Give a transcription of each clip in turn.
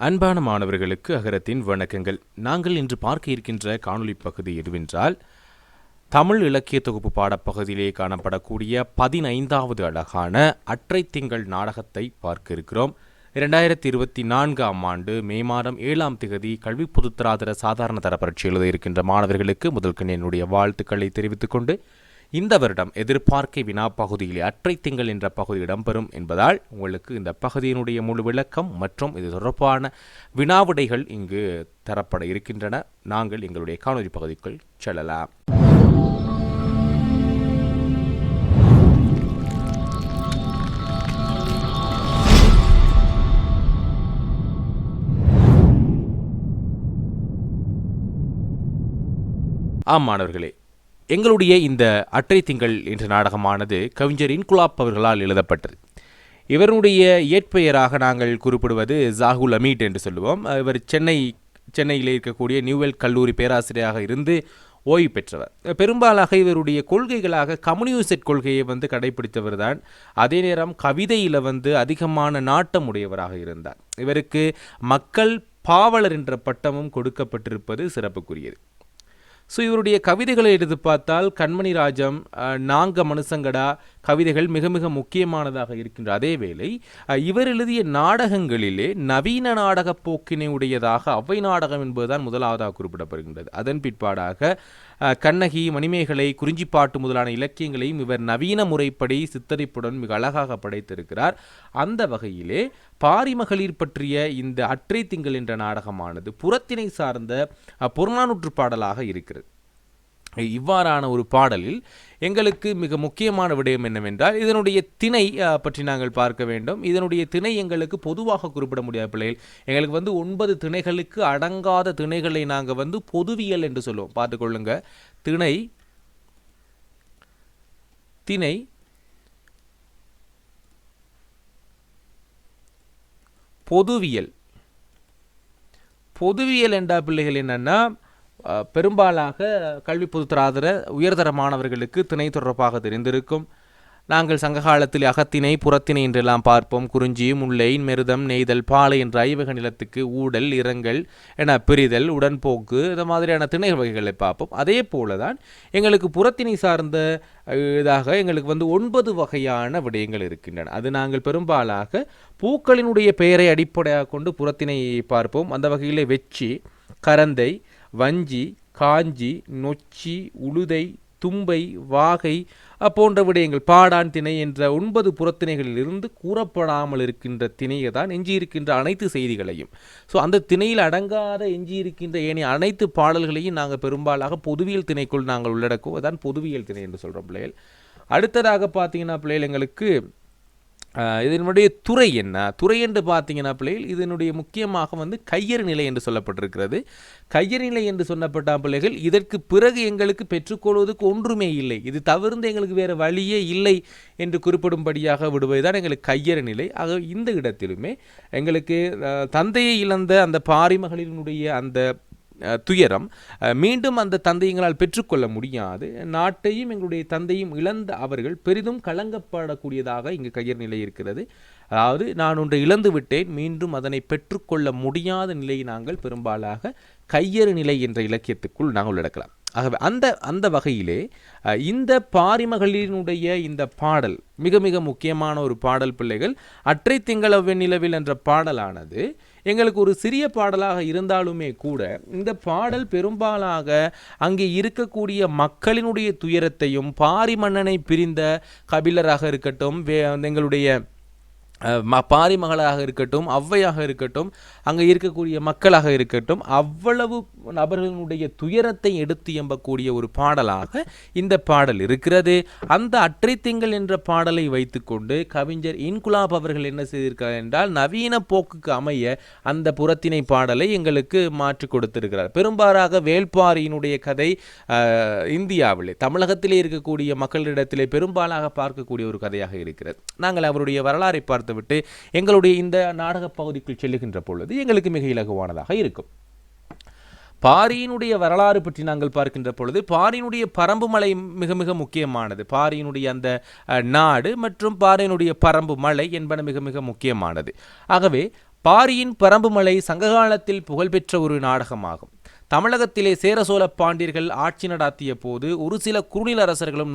அன்பான மாணவர்களுக்கு அகரத்தின் வணக்கங்கள். நாங்கள் இன்று பார்க்க இருக்கின்ற காணொலி பகுதி எதுவென்றால், தமிழ் இலக்கிய தொகுப்பு பாடப்பகுதியிலே காணப்படக்கூடிய 15வது அழகான அற்றை திங்கள் நாடகத்தை பார்க்க இருக்கிறோம். 2024ஆம் ஆண்டு மே மாதம் 7ஆம் தேதி கல்வி பொதுத்தராதர சாதாரண தர பரீட்சை எழுத இருக்கின்ற மாணவர்களுக்கு முதல்கண் என்னுடைய வாழ்த்துக்களை தெரிவித்துக் கொண்டு, இந்த வருடம் எதிர்பார்க்கை வினா பகுதியிலே அற்றை திங்கள் என்ற பகுதி இடம்பெறும் என்பதால் உங்களுக்கு இந்த பகுதியினுடைய முழு விளக்கம் மற்றும் இது தொடர்பான வினாவிடைகள் இங்கு தரப்பட இருக்கின்றன. நாங்கள் எங்களுடைய காணொலி பகுதிக்குள் செல்லலாம். மாணவர்களே, எங்களுடைய இந்த அற்றை திங்கள் என்ற நாடகமானது கவிஞர் இன்குலாப் அவர்களால் எழுதப்பட்டது. இவருடைய இயற்பெயராக நாங்கள் குறிப்பிடுவது ஜாகுல் அமீட் என்று சொல்லுவோம். இவர் சென்னையில் இருக்கக்கூடிய நியூவெல் கல்லூரி பேராசிரியராக இருந்து ஓய்வு பெற்றவர். பெரும்பாலாக இவருடைய கொள்கைகளாக கம்யூனிஸ்ட் கொள்கையை கடைபிடித்தவர் தான். அதே நேரம் கவிதையில் அதிகமான நாட்டம் உடையவராக இருந்தார். இவருக்கு மக்கள் பாவலர் என்ற பட்டமும் கொடுக்கப்பட்டிருப்பது சிறப்புக்குரியது. இவருடைய கவிதைகளை எடுத்து பார்த்தால் கண்மணி ராஜம், நாங்க மனுசங்கடா கவிதைகள் மிக மிக முக்கியமானதாக இருக்கின்ற அதே வேளை இவர் எழுதிய நாடகங்களிலே நவீன நாடக போக்கினை உடையதாக அவ்வை நாடகம் என்பதுதான் முதலாவதாக குறிப்பிடப்படுகின்றது. அதன் பிற்பாடாக கண்ணகி, மணிமேகலை, குறிஞ்சிப்பாட்டு முதலான இலக்கியங்களையும் இவர் நவீன முறைப்படி சித்தரிப்புடன் மிக அழகாக படைத்திருக்கிறார். அந்த வகையிலே பாரிமகளிர் பற்றிய இந்த அற்றை திங்கள் என்ற நாடகமானது புறத்திணை சார்ந்த புறநானூற்று பாடலாக இருக்கிறது. இவ்வாறான ஒரு பாடலில் எங்களுக்கு மிக முக்கியமான விடயம் என்னவென்றால், இதனுடைய திணை பற்றி நாங்கள் பார்க்க வேண்டும். இதனுடைய திணை எங்களுக்கு பொதுவாக குறிப்பிட முடியாத பிள்ளைகள், எங்களுக்கு 9 திணைகளுக்கு அடங்காத திணைகளை நாங்கள் பொதுவியல் என்று சொல்லுவோம். பார்த்துக்கொள்ளுங்க. திணை பொதுவியல் என்ற பிள்ளைகள் என்னன்னா, பெரும்பாலாக கல்வி பொதுத்தராதர உயர்தர மாணவர்களுக்கு திணை தொடர்பாக தெரிந்திருக்கும். நாங்கள் சங்க காலத்தில் அகத்திணை, புறத்திணை என்றெல்லாம் பார்ப்போம். குறிஞ்சி, முல்லை, மெருதம், நெய்தல், பாலை என்ற ஐவக நிலத்துக்கு ஊடல், இரங்கல் என பிரிதல், உடன்போக்கு இந்த மாதிரியான திணை வகைகளை பார்ப்போம். அதே போலதான் எங்களுக்கு புறத்திணை சார்ந்த இதாக எங்களுக்கு 9 வகையான விடயங்கள் இருக்கின்றன. அது நாங்கள் பெரும்பாலாக பூக்களினுடைய பெயரை அடிப்படையாக கொண்டு புறத்திணையை பார்ப்போம். அந்த வகையிலே வெச்சி, கரந்தை, வஞ்சி, காஞ்சி, நொச்சி, உளுதை, தும்பை, வாகை போன்ற விடயங்கள், பாடான் திணை என்ற 9 புறத்திணைகளில் இருந்து கூறப்படாமல் இருக்கின்ற திணையை தான் எஞ்சியிருக்கின்ற அனைத்து செய்திகளையும், அந்த திணையில் அடங்காத எஞ்சியிருக்கின்ற ஏனைய அனைத்து பாடல்களையும் நாங்கள் பெரும்பாலாக பொதுவியல் திணைக்குள் நாங்கள் உள்ளடக்குவோம். அதான் பொதுவியல் திணை என்று சொல்கிறோம் பிள்ளைகள். அடுத்ததாக பார்த்தீங்கன்னா பிள்ளைகள், எங்களுக்கு இதனுடைய துறை என்ன? துறை என்று பார்த்தீங்கன்னா பிள்ளைகள், இதனுடைய முக்கியமாக கையறு நிலை என்று சொல்லப்பட்டிருக்கிறது. கையறு நிலை என்று சொன்னப்பட்ட பிள்ளைகள், இதற்கு பிறகு எங்களுக்கு பெற்றுக்கொள்வதற்கு ஒன்றுமே இல்லை, இது தவிர்த்து எங்களுக்கு வேறு வழியே இல்லை என்று குறிப்பிடும்படியாக விடுவதுதான் எங்களுக்கு கையறு நிலை. ஆக இந்த இடத்திலுமே எங்களுக்கு தந்தையை இழந்த அந்த பாரிமகளினுடைய அந்த துயரம் மீண்டும் அந்த தந்தையங்களால் பெற்றுக்கொள்ள முடியாது. நாட்டையும் எங்களுடைய தந்தையும் இழந்த அவர்கள் பெரிதும் கலங்கப்படக்கூடியதாக இங்கு கையறு நிலை இருக்கிறது. அதாவது, நான் ஒன்றை இழந்து விட்டேன், மீண்டும் அதனை பெற்றுக்கொள்ள முடியாத நிலையை நாங்கள் பெரும்பாலாக கையறு நிலை என்ற இலக்கியத்துக்குள் நாங்கள் உள்ளடக்கலாம். ஆகவே அந்த வகையிலே இந்த பாரிமகளினுடைய இந்த பாடல் மிக மிக முக்கியமான ஒரு பாடல் பிள்ளைகள். அற்றை திங்கள வெண்ணிலவில் என்ற பாடலானது எங்களுக்கு ஒரு சிறிய பாடலாக இருந்தாலுமே கூட, இந்த பாடல் பெரும்பாலாக அங்கே இருக்கக்கூடிய மக்களினுடைய துயரத்தையும், பாரி மன்னனை பிரிந்த கபிலராக இருக்கட்டும், எங்களுடைய பாரிமகளாக இருக்கட்டும், ஔவையாக இருக்கட்டும், அங்கே இருக்கக்கூடிய மக்களாக இருக்கட்டும், அவ்வளவு நபர்களுடைய துயரத்தை எடுத்து எம்பக்கூடிய ஒரு பாடலாக இந்த பாடல் இருக்கிறது. அந்த அற்றை திங்கள் என்ற பாடலை வைத்துக்கொண்டு கவிஞர் இன்குலாப் அவர்கள் என்ன செய்திருக்கிறார் என்றால், நவீன போக்குக்கு அமைய அந்த புறத்திணை பாடலை எங்களுக்கு மாற்றி கொடுத்திருக்கிறார். பெரும்பாலாக வேள்பாரியினுடைய கதை இந்தியாவிலே, தமிழகத்திலே இருக்கக்கூடிய மக்களிடத்திலே பெரும்பாலாக பார்க்கக்கூடிய ஒரு கதையாக இருக்கிறது. நாங்கள் அவருடைய வரலாறை பார்த்துவிட்டு எங்களுடைய இந்த நாடக பகுதிக்குள் செல்லுகின்ற பொழுது எங்களுக்கு மிக இலகுவானதாக இருக்கும். பாரியினுடைய வரலாறு பற்றி நாங்கள் பார்க்கின்ற பொழுது, பாரியினுடைய பரம்பு மலை மிக மிக முக்கியமானது. பாரியினுடைய அந்த நாடு மற்றும் பாரியினுடைய பரம்பு மலை என்பன மிக மிக முக்கியமானது. ஆகவே பாரியின் பரம்புமலை சங்ககாலத்தில் புகழ்பெற்ற ஒரு நாடகமாகும். தமிழகத்திலே சேர சோழ பாண்டியர்கள் ஆட்சி நடத்திய போது ஒரு சில குறுநில அரசர்களும்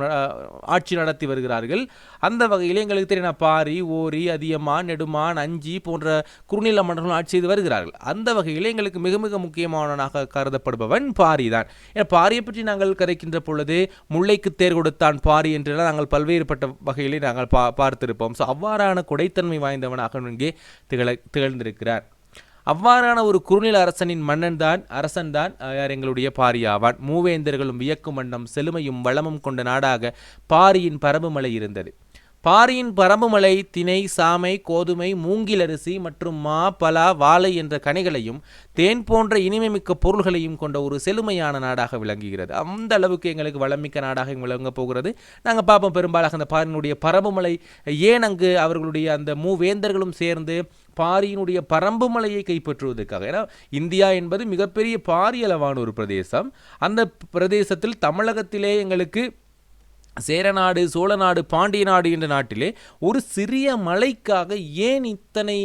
ஆட்சி நடத்தி வருகிறார்கள். அந்த வகையில் எங்களுக்கு தெரியும் பாரி, ஓரி, அதியமான், நெடுமான், அஞ்சி போன்ற குறுநில மன்னர்களும் ஆட்சி செய்து வருகிறார்கள். அந்த வகையில் எங்களுக்கு மிக மிக முக்கியமானவனாக கருதப்படுபவன் பாரி தான். ஏன்னா பாரியை பற்றி நாங்கள் கதைக்கின்ற பொழுது முல்லைக்கு தேர் கொடுத்தான் பாரி என்றெல்லாம் நாங்கள் பல்வேறுபட்ட வகையிலே நாங்கள் பார்த்திருப்போம். ஸோ அவ்வாறான கொடைத்தன்மை வாய்ந்தவனாக இங்கே திகழ்ந்திருக்கிறார். அவ்வாறான ஒரு குறுநில அரசன்தான் யார் எங்களுடைய பாரியாவான். மூவேந்தர்களும் வியக்கும் வண்ணம் செழுமையும் வளமும் கொண்ட நாடாக பாரியின் பரம்புமலை இருந்தது. பாரியின் பரம்புமலை தினை, சாமை, கோதுமை, மூங்கிலரிசி மற்றும் மா, பலா, வாழை என்ற கனிகளையும் தேன் போன்ற இனிமைமிக்க பொருள்களையும் கொண்ட ஒரு செழுமையான நாடாக விளங்குகிறது. அந்த அளவுக்கு எங்களுக்கு வளமிக்க நாடாக விளங்க போகிறது. நாங்கள் பார்ப்போம் பெரும்பாலாக அந்த பாரியினுடைய பரம்புமலை ஏன் அங்கு அவர்களுடைய அந்த மூவேந்தர்களும் சேர்ந்து பாரியினுடைய பரம்புமலையை கைப்பற்றுவதற்காக. ஏன்னா இந்தியா என்பது மிகப்பெரிய பாரியளவான ஒரு பிரதேசம். அந்த பிரதேசத்தில் தமிழகத்திலே எங்களுக்கு சேரநாடு, சோழநாடு, பாண்டிய நாடு என்ற நாட்டிலே ஒரு சிறிய மலைக்காக ஏன் இத்தனை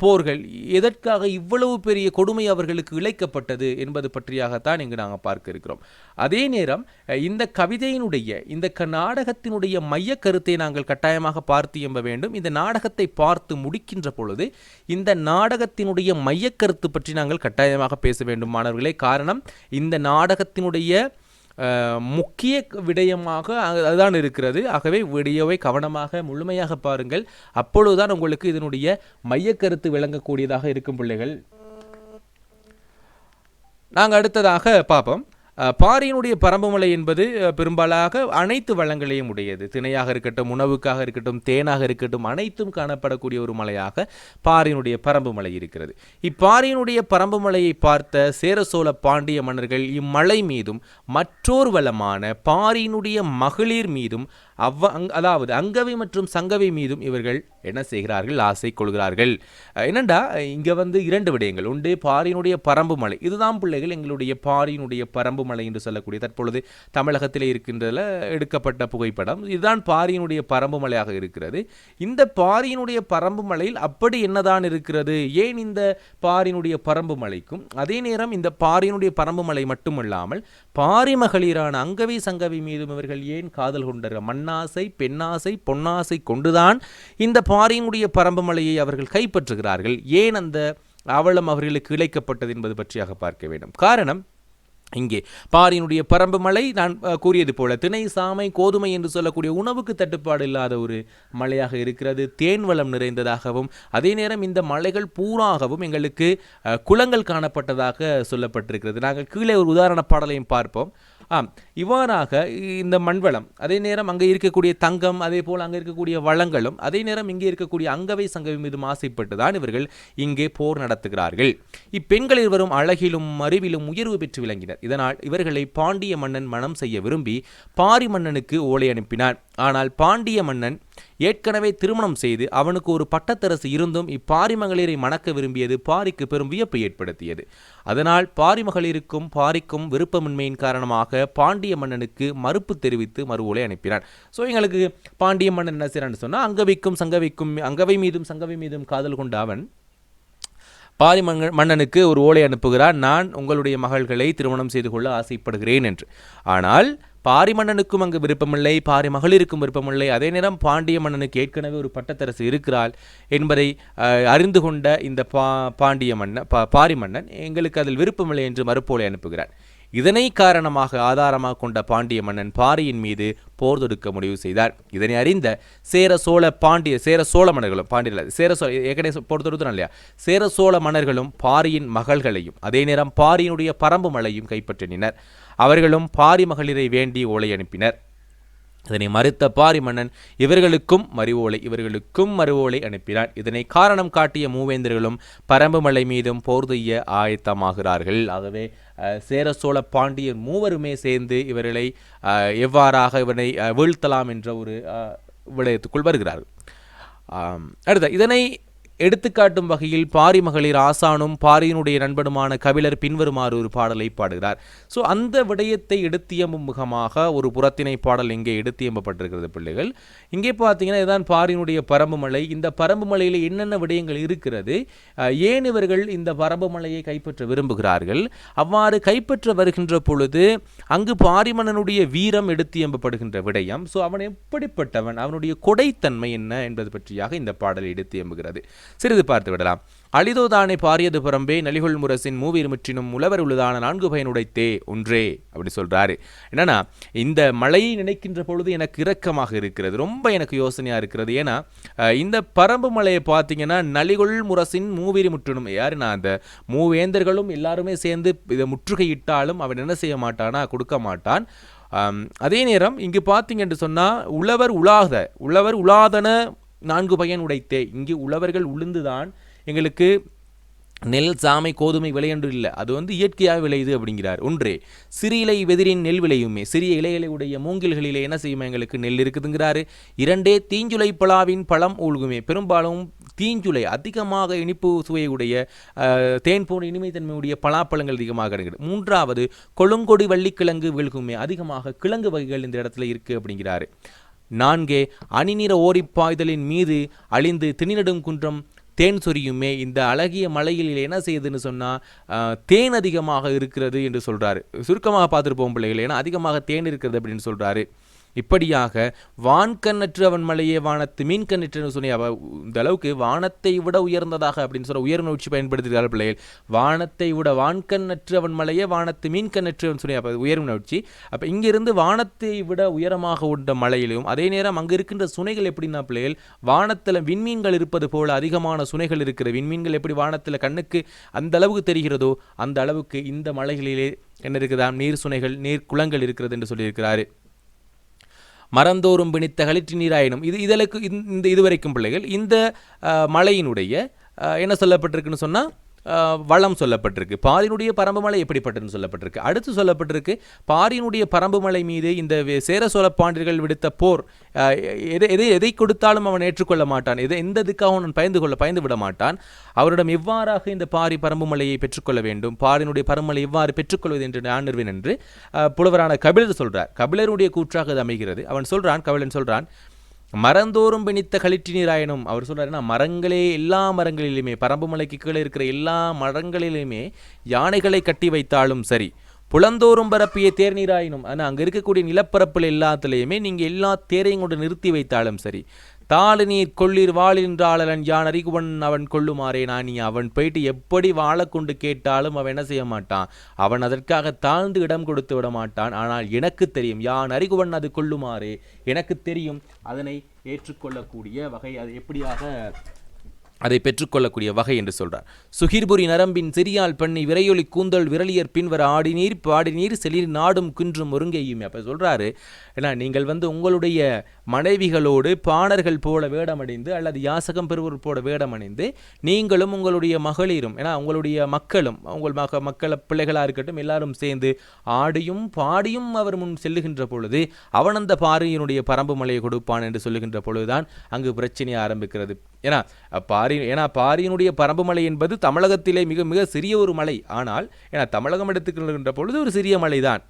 போர்கள், எதற்காக இவ்வளவு பெரிய கொடுமை அவர்களுக்கு இழைக்கப்பட்டது என்பது பற்றியாகத்தான் இங்கு நாங்கள் பார்க்க இருக்கிறோம். அதே நேரம் இந்த கவிதையினுடைய இந்த நாடகத்தினுடைய மைய கருத்தை நாங்கள் கட்டாயமாக பார்த்து எம்ப வேண்டும். இந்த நாடகத்தை பார்த்து முடிக்கின்ற பொழுது இந்த நாடகத்தினுடைய மைய கருத்து பற்றி நாங்கள் கட்டாயமாக பேச வேண்டும் மாணவர்களே. காரணம் இந்த நாடகத்தினுடைய முக்கிய விடயமாக அதுதான் இருக்கிறது. ஆகவே வீடியோவை கவனமாக முழுமையாக பாருங்கள். அப்பொழுதுதான் உங்களுக்கு இதனுடைய மையக்கருத்து விளங்கக்கூடியதாக இருக்கும் பிள்ளைகள். நாங்கள் அடுத்ததாக பார்ப்போம். பாரியினுடைய பரம்புமலை என்பது பெரும்பாலாக அனைத்து வளங்களையும் உடையது. திணையாக இருக்கட்டும், உணவுக்காக இருக்கட்டும், தேனாக இருக்கட்டும், அனைத்தும் காணப்படக்கூடிய ஒரு மலையாக பாரியினுடைய பரம்புமலை இருக்கிறது. இப்பாரியினுடைய பரம்புமலையை பார்த்த சேர சோழ பாண்டிய மன்னர்கள் இம்மலை மீதும் மற்றொரு வளமான பாரியினுடைய மகளிர் மீதும் அதாவது அங்கவை மற்றும் சங்கவை மீதும் இவர்கள் என்ன செய்கிறார்கள், ஆசை கொள்கிறார்கள். என்னண்டா இங்கே இரண்டு விடயங்கள் உண்டு. பாரியினுடைய பரம்புமலை, இதுதான் பிள்ளைகள் எங்களுடைய பாரியினுடைய பரம்புமலை என்று சொல்லக்கூடிய தற்பொழுது தமிழகத்திலே இருக்கின்றதில் எடுக்கப்பட்ட புகைப்படம். இதுதான் பாரியினுடைய பரம்புமலையாக இருக்கிறது. இந்த பாரியினுடைய பரம்புமலையில் அப்படி என்னதான் இருக்கிறது, ஏன் இந்த பாரியினுடைய பரம்புமலைக்கும் அதே நேரம் இந்த பாரியினுடைய பரம்புமலை மட்டுமல்லாமல் பாரி மகளிரான அங்கவை சங்கவை மீதும் இவர்கள் ஏன் காதல் கொண்டார்கள்? மண்ணாசை, பெண்ணாசை, பொன்னாசை கொண்டுதான் இந்த பாரியினுடைய பரம்புமலையை அவர்கள் கைப்பற்றுகிறார்கள். ஏன் அந்த அவலம் அவர்களுக்கு இழைக்கப்பட்டது என்பது பற்றியாக பார்க்க வேண்டும். காரணம் இங்கே பாரியினுடைய பரம்புமலை நான் கூறியது போல திணை, சாமை, கோதுமை என்று சொல்லக்கூடிய உணவுக்கு தட்டுப்பாடு இல்லாத ஒரு மலையாக இருக்கிறது. தேன் வளம் நிறைந்ததாகவும் அதே நேரம் இந்த மலைகள் பூராகவும் எங்களுக்கு குளங்கள் காணப்பட்டதாக சொல்லப்பட்டிருக்கிறது. நாங்கள் கீழே ஒரு உதாரண பாடலையும் பார்ப்போம். இவ்வாறாக இந்த மண்வளம், அதே நேரம் அங்கே இருக்கக்கூடிய தங்கம், அதே போல் அங்கே இருக்கக்கூடிய வளங்களும், அதே நேரம் இங்கே இருக்கக்கூடிய அங்கவை சங்கவை மீதும் ஆசைப்பட்டு தான் இவர்கள் இங்கே போர் நடத்துகிறார்கள். இப்பெண்கள் இருவரும் அழகிலும் அறிவிலும் உயர்வு பெற்று விளங்கினர். இதனால் இவர்களை பாண்டிய மன்னன் மனம் செய்ய விரும்பி பாரி மன்னனுக்கு ஓலை அனுப்பினார். ஆனால் பாண்டிய மன்னன் ஏற்கனவே திருமணம் செய்து அவனுக்கு ஒரு பட்டத்தரசு இருந்தும் இப்பாரி மகளிரை மணக்க விரும்பியது பாரிக்கு பெரும் வியப்பை ஏற்படுத்தியது. அதனால் பாரி மகளிருக்கும் பாரிக்கும் விருப்பமின்மையின் காரணமாக பாண்டிய மன்னனுக்கு மறுப்பு தெரிவித்து மறு ஓலை அனுப்பினார். ஸோ எங்களுக்கு பாண்டிய மன்னன் என்ன செய்யறான்னு சொன்னால் அங்கவை மீதும் சங்கவை மீதும் காதல் கொண்ட அவன் பாரி மன்னனுக்கு ஒரு ஓலை அனுப்புகிறார், நான் உங்களுடைய மகள்களை திருமணம் செய்து கொள்ள ஆசைப்படுகிறேன் என்று. ஆனால் பாரி மன்னனுக்கும் அங்கு விருப்பமில்லை, பாரி மகளிருக்கும் விருப்பமில்லை. அதே நேரம் பாண்டிய மன்னனுக்கு ஏற்கனவே ஒரு பட்டத்தரசு இருக்கிறாள் என்பதை அறிந்து கொண்ட இந்த பாரி மன்னன் எங்களுக்கு அதில் விருப்பமில்லை என்று மறுப்போலை அனுப்புகிறார். இதனை காரணமாக ஆதாரமாக கொண்ட பாண்டிய மன்னன் பாரியின் மீது போர் தொடுக்க முடிவு செய்தார். இதனை அறிந்த சேர சோழ மன்னர்களும் போர் தொடுத்தான் இல்லையா, சேர சோழ மன்னர்களும் பாரியின் மகள்களையும் அதே நேரம் பாரியினுடைய பரம்பு மலையும் கைப்பற்றினர். அவர்களும் பாரி மகளிரை வேண்டி ஓலை அனுப்பினர். இதனை மறுத்த பாரி மன்னன் இவர்களுக்கும் மறுவோலை அனுப்பினார். இதனை காரணம் காட்டிய மூவேந்தர்களும் பரம்புமலை மீதும் போர் செய்ய ஆயத்தமாகிறார்கள். ஆகவே சேர சோழ பாண்டியர் மூவருமே சேர்ந்து இவர்களை எவ்வாறாக இவனை வீழ்த்தலாம் என்ற ஒரு விடயத்துக்குள் வருகிறார்கள். அடுத்த இதனை எடுத்துக்காட்டும் வகையில் பாரி மகளிர் ஆசானும் பாரியினுடைய நண்பனுமான கபிலர் பின்வருமாறு ஒரு பாடலை பாடுகிறார். ஸோ அந்த விடயத்தை எடுத்தியம்பும் முகமாக ஒரு புறத்திணை பாடல் இங்கே எடுத்தியம்பப்பட்டிருக்கிறது பிள்ளைகள். இங்கே பார்த்தீங்கன்னா இதுதான் பாரியினுடைய பரம்புமலை. இந்த பரம்புமலையில் என்னென்ன விடயங்கள் இருக்கிறது, ஏன் இவர்கள் இந்த பரம்புமலையை கைப்பற்ற விரும்புகிறார்கள், அவ்வாறு கைப்பற்ற வருகின்ற பொழுது அங்கு பாரிமன்னனுடைய வீரம் எடுத்தியம்பப்படுகின்ற விடயம், ஸோ அவன் எப்படிப்பட்டவன், அவனுடைய கொடைத்தன்மை என்ன என்பது பற்றியாக இந்த பாடலை எடுத்தியம்புகிறது. சிறிது பார்த்து விடலாம். அளிதோதானே பாரியது புறம்பே நலிகொள் முரசின் மூவீர் முற்றினும் உழவர் உள்ளதான 4 பயனுடைத்தே ஒன்றே அப்படி சொல்றாரு. என்னன்னா இந்த மலையை நினைக்கின்ற பொழுது எனக்கு இரக்கமாக இருக்கிறது, ரொம்ப எனக்கு யோசனையா இருக்கிறது. ஏன்னா இந்த பரம்பு மலையை பார்த்தீங்கன்னா நலிகொள் முரசின் மூவீர் முற்றினும், யாருன்னா அந்த மூவேந்தர்களும் எல்லாருமே சேர்ந்து இதை முற்றுகையிட்டாலும் அவன் என்ன செய்ய மாட்டானா, கொடுக்க மாட்டான். அதே நேரம் இங்கு பார்த்தீங்க என்று சொன்னால் உழவர் உலாதன 4 பயன் உடைத்தே, இங்கு உழவர்கள் உளுந்துதான் எங்களுக்கு நெல் சாமை கோதுமை விளையன்று இல்லை, அது இயற்கையாக விளையுது அப்படிங்கிறார். ஒன்றே சிறியிலை வெதிரின் நெல் விளையுமே, சிறிய இலைகளை உடைய மூங்கில்களிலே என்ன செய்யுமா எங்களுக்கு நெல் இருக்குதுங்கிறாரு. 2 தீஞ்சுளை பலாவின் பழம் ஊழ்குமே, பெரும்பாலும் தீஞ்சுளை அதிகமாக இனிப்பு சுவையுடைய தேன் போன்ற இனிமைத்தன்மையுடைய பலாப்பழங்கள் அதிகமாக கிடைக்குது. 3வது கொழுங்கொடி வள்ளிக்கிழங்கு விழுகுமே, அதிகமாக கிழங்கு வகைகள் இந்த இடத்துல இருக்குது அப்படிங்கிறாரு. 4 அணிநிற ஓரிப்பாய்தலின் மீது அழிந்து திணிநடும் குன்றம் தேன் சொரியுமே, இந்த அழகிய மலையில் என்ன செய்யுதுன்னு சொன்னால் தேன் அதிகமாக இருக்கிறது என்று சொல்கிறாரு. சுருக்கமாக பார்த்துருப்போம் பிள்ளைகள், ஏன்னா அதிகமாக தேன் இருக்கிறது அப்படின்னு சொல்கிறாரு. இப்படியாக வான்கண்ணற்று அவன் மலையே வானத்து மீன் கண்ணற்று சொன்ன இந்த அளவுக்கு வானத்தை விட உயர்ந்ததாக அப்படின்னு சொல்ல உயர்வு உச்சி பயன்படுத்துகிறார் பிள்ளைகள். வானத்தை விட வான்கண்ணற்று அவன் மலையே வானத்து மீன் கண்ணற்று சொன்ன உயர்வு உச்சி. அப்போ இங்கிருந்து வானத்தை விட உயரமாக உள்ள மலையிலும் அதே நேரம் அங்கே இருக்கின்ற சுனைகள் எப்படின்னா பிள்ளைகள், வானத்தில் விண்மீன்கள் இருப்பது போல அதிகமான சுனைகள் இருக்கிற விண்மீன்கள் எப்படி வானத்தில் கண்ணுக்கு அந்த அளவுக்கு தெரிகிறதோ அந்த அளவுக்கு இந்த மலைகளிலே என்ன இருக்குதா, நீர் சுனைகள் நீர் குளங்கள் இருக்கிறது என்று சொல்லியிருக்கிறாரு. மரந்தோறும் பிணித்த களிற்று நீராயினும், இதற்கு இதுவரைக்கும் பிள்ளைகள் இந்த மலையினுடைய என்ன சொல்லப்பட்டிருக்குன்னு சொன்னால் வளம் சொல்லப்பட்டிருக்கு. பாரியினுடைய பரம்புமலை எப்படிப்பட்டதுன்னு சொல்லப்பட்டிருக்கு. அடுத்து சொல்லப்பட்டிருக்கு பாரியினுடைய பரம்புமலை மீது இந்த சேர சோழ பாண்டியர்கள் விடுத்த போர், எதை கொடுத்தாலும் அவன் ஏற்றுக்கொள்ள மாட்டான், எந்த இதுக்காக அவன் பயந்து விட மாட்டான். அவரிடம் எவ்வாறாக இந்த பாரி பரம்புமலையை பெற்றுக்கொள்ள வேண்டும், பாரியினுடைய பரம்புமலை எவ்வாறு பெற்றுக்கொள்வது என்று நான் நிறுவேன் என்று புலவரான கபிலர் சொல்றார். கபிலருடைய கூற்றாக அது அமைகிறது. கபிலன் சொல்றான் மரந்தோறும் பிணித்த களிற்று நீராயினும், அவர் சொல்றாருன்னா மரங்களே எல்லா மரங்களிலுமே பரம்புமலைக்கு கீழே இருக்கிற எல்லா மரங்களிலுமே யானைகளை கட்டி வைத்தாலும் சரி, புலந்தோறும் பரப்பிய தேர் நீராயினும், ஆனால் அங்கே இருக்கக்கூடிய நிலப்பரப்பில் எல்லாத்துலேயுமே நீங்கள் எல்லா தேரையும் கொண்டு நிறுத்தி வைத்தாலும் சரி, தாழு நீர் கொள்ளிர் வாழின்றாளன் யான் அறிகுவன் அவன் கொள்ளுமாறே, நான் நீ அவன் போயிட்டு எப்படி வாழ கொண்டு கேட்டாலும் அவன் என்ன செய்ய மாட்டான், அவன் அதற்காக தாழ்ந்து இடம் கொடுத்து விட மாட்டான். ஆனால் எனக்கு தெரியும் யான் அறிகுவன் அது கொள்ளுமாறே, எனக்கு தெரியும் அதனை ஏற்றுக்கொள்ளக்கூடிய வகை, அது எப்படியாக அதை பெற்றுக்கொள்ளக்கூடிய வகை என்று சொல்றார். சுகிர்புரி நரம்பின் சிறியால் பண்ணி விரையொலி கூந்தல் விரலியர் பின்வர ஆடிநீர் பாடிநீர் செளிர் நாடும் குன்றும் ஒருங்கையும். அப்போ சொல்றாரு, ஏன்னா நீங்கள் உங்களுடைய மனைவிகளோடு பாணர்கள் போல வேடமடைந்து அல்லது யாசகம் பெறுவோர் போல வேடமடைந்து நீங்களும் உங்களுடைய மகளிரும், ஏன்னா உங்களுடைய மக்களும் உங்கள் மக்கள் பிள்ளைகளாக இருக்கட்டும் எல்லாரும் சேர்ந்து ஆடியும் பாடியும் அவர் முன் செல்லுகின்ற பொழுது அவன் அந்த பாரியினுடைய பரம்பு மலையை கொடுப்பான் என்று சொல்லுகின்ற பொழுதுதான் அங்கு பிரச்சனை ஆரம்பிக்கிறது. ஏன்னா பாரியினுடைய பரம்பு மலை என்பது தமிழகத்திலே மிக மிக சிறிய ஒரு மலை. ஆனால் ஏன்னா தமிழகம் எடுத்துக்கொள்கின்ற பொழுது ஒரு சிறிய மலைதான்.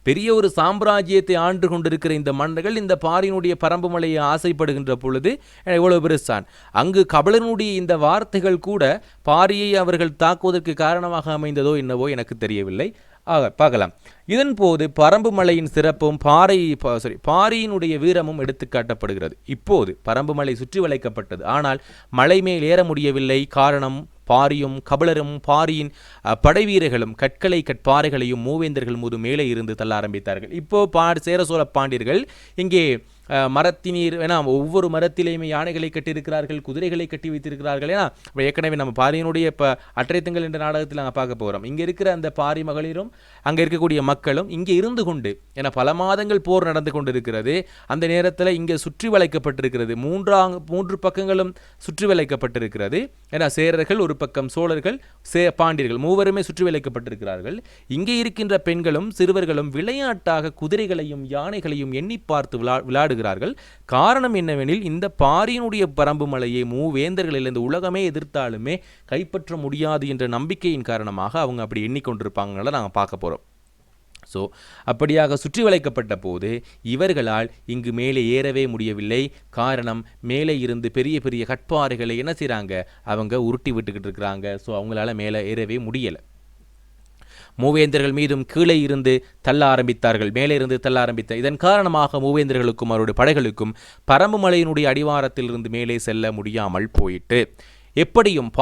பெரிய ஒரு சாம்ராஜ்யத்தை ஆண்டு கொண்டிருக்கிற இந்த மன்னர்கள் இந்த பாரியினுடைய பரம்பு மலையை ஆசைப்படுகின்ற பொழுது எவ்வளவு பெருசான். அங்கு கபிலனுடைய இந்த வார்த்தைகள் கூட பாரியை அவர்கள் தாக்குவதற்கு காரணமாக அமைந்ததோ என்னவோ எனக்கு தெரியவில்லை. பார்க்கலாம். இதன் போது பரம்பு மலையின் சிறப்பும் பாரியினுடைய வீரமும் எடுத்து காட்டப்படுகிறது. இப்போது பரம்பு மலை சுற்றி வளைக்கப்பட்டது, ஆனால் மலை மேல் ஏற முடியவில்லை. காரணம் பாரியும் கபிலரும் பாரியின் படை வீரர்களும் கற்பாறைகளையும் மூவேந்தர்கள் மீது மேலே இருந்து தள்ள ஆரம்பித்தார்கள். இப்போ சேர சோழ பாண்டியர்கள் இங்கே மரத்தினீர், ஏன்னா ஒவ்வொரு மரத்திலேயுமே யானைகளை கட்டியிருக்கிறார்கள், குதிரைகளை கட்டி வைத்திருக்கிறார்கள். ஏன்னா ஏற்கனவே நம்ம பாரியினுடைய இப்போ அற்றைத்தங்கள் என்ற நாடகத்தில் நாங்கள் பார்க்க போகிறோம். இங்கே இருக்கிற அந்த பாரி மகளிரும் அங்கே இருக்கக்கூடிய மக்களும் இங்கே இருந்து கொண்டு, ஏன்னா பல மாதங்கள் போர் நடந்து கொண்டிருக்கிறது. அந்த நேரத்தில் இங்கே சுற்றி வளைக்கப்பட்டிருக்கிறது, மூன்று பக்கங்களும் சுற்றி வளைக்கப்பட்டிருக்கிறது. ஏன்னா சேரர்கள் ஒரு பக்கம், சோழர்கள் பாண்டியர்கள் மூவருமே சுற்றி வளைக்கப்பட்டிருக்கிறார்கள். இங்கே இருக்கின்ற பெண்களும் சிறுவர்களும் விளையாட்டாக குதிரைகளையும் யானைகளையும் எண்ணி பார்த்து விளையாடுகிறார்கள். சொல்லுகிறார்கள். காரணம் என்னவெனில் இந்த பாரியினுடைய பரம்பு மலையை மூவேந்தர்கள் இந்த உலகமே எதிர்த்தாலுமே கைப்பற்ற முடியாது என்ற நம்பிக்கையின் காரணமாக அவங்க அப்படி எண்ணிக்கொண்டிருப்பாங்கன்னு நாங்கள் பார்க்க போகிறோம். ஸோ அப்படியாக சுற்றி வளைக்கப்பட்ட போது இவர்களால் இங்கு மேலே ஏறவே முடியவில்லை. காரணம், மேலே இருந்து பெரிய பெரிய கட்பாறைகளை என்ன செய்கிறாங்க, அவங்க உருட்டி விட்டுக்கிட்டு இருக்கிறாங்க. ஸோ அவங்களால மேலே ஏறவே முடியலை. மூவேந்தர்கள் மீதும் கீழே இருந்து தள்ள ஆரம்பித்தார்கள், மேலே இருந்து தள்ள ஆரம்பித்த. இதன் காரணமாக மூவேந்தர்களுக்கும் அவருடைய படைகளுக்கும் பரம்பு மலையினுடைய அடிவாரத்திலிருந்து மேலே செல்ல முடியாமல் போயிட்டு, எப்படியும்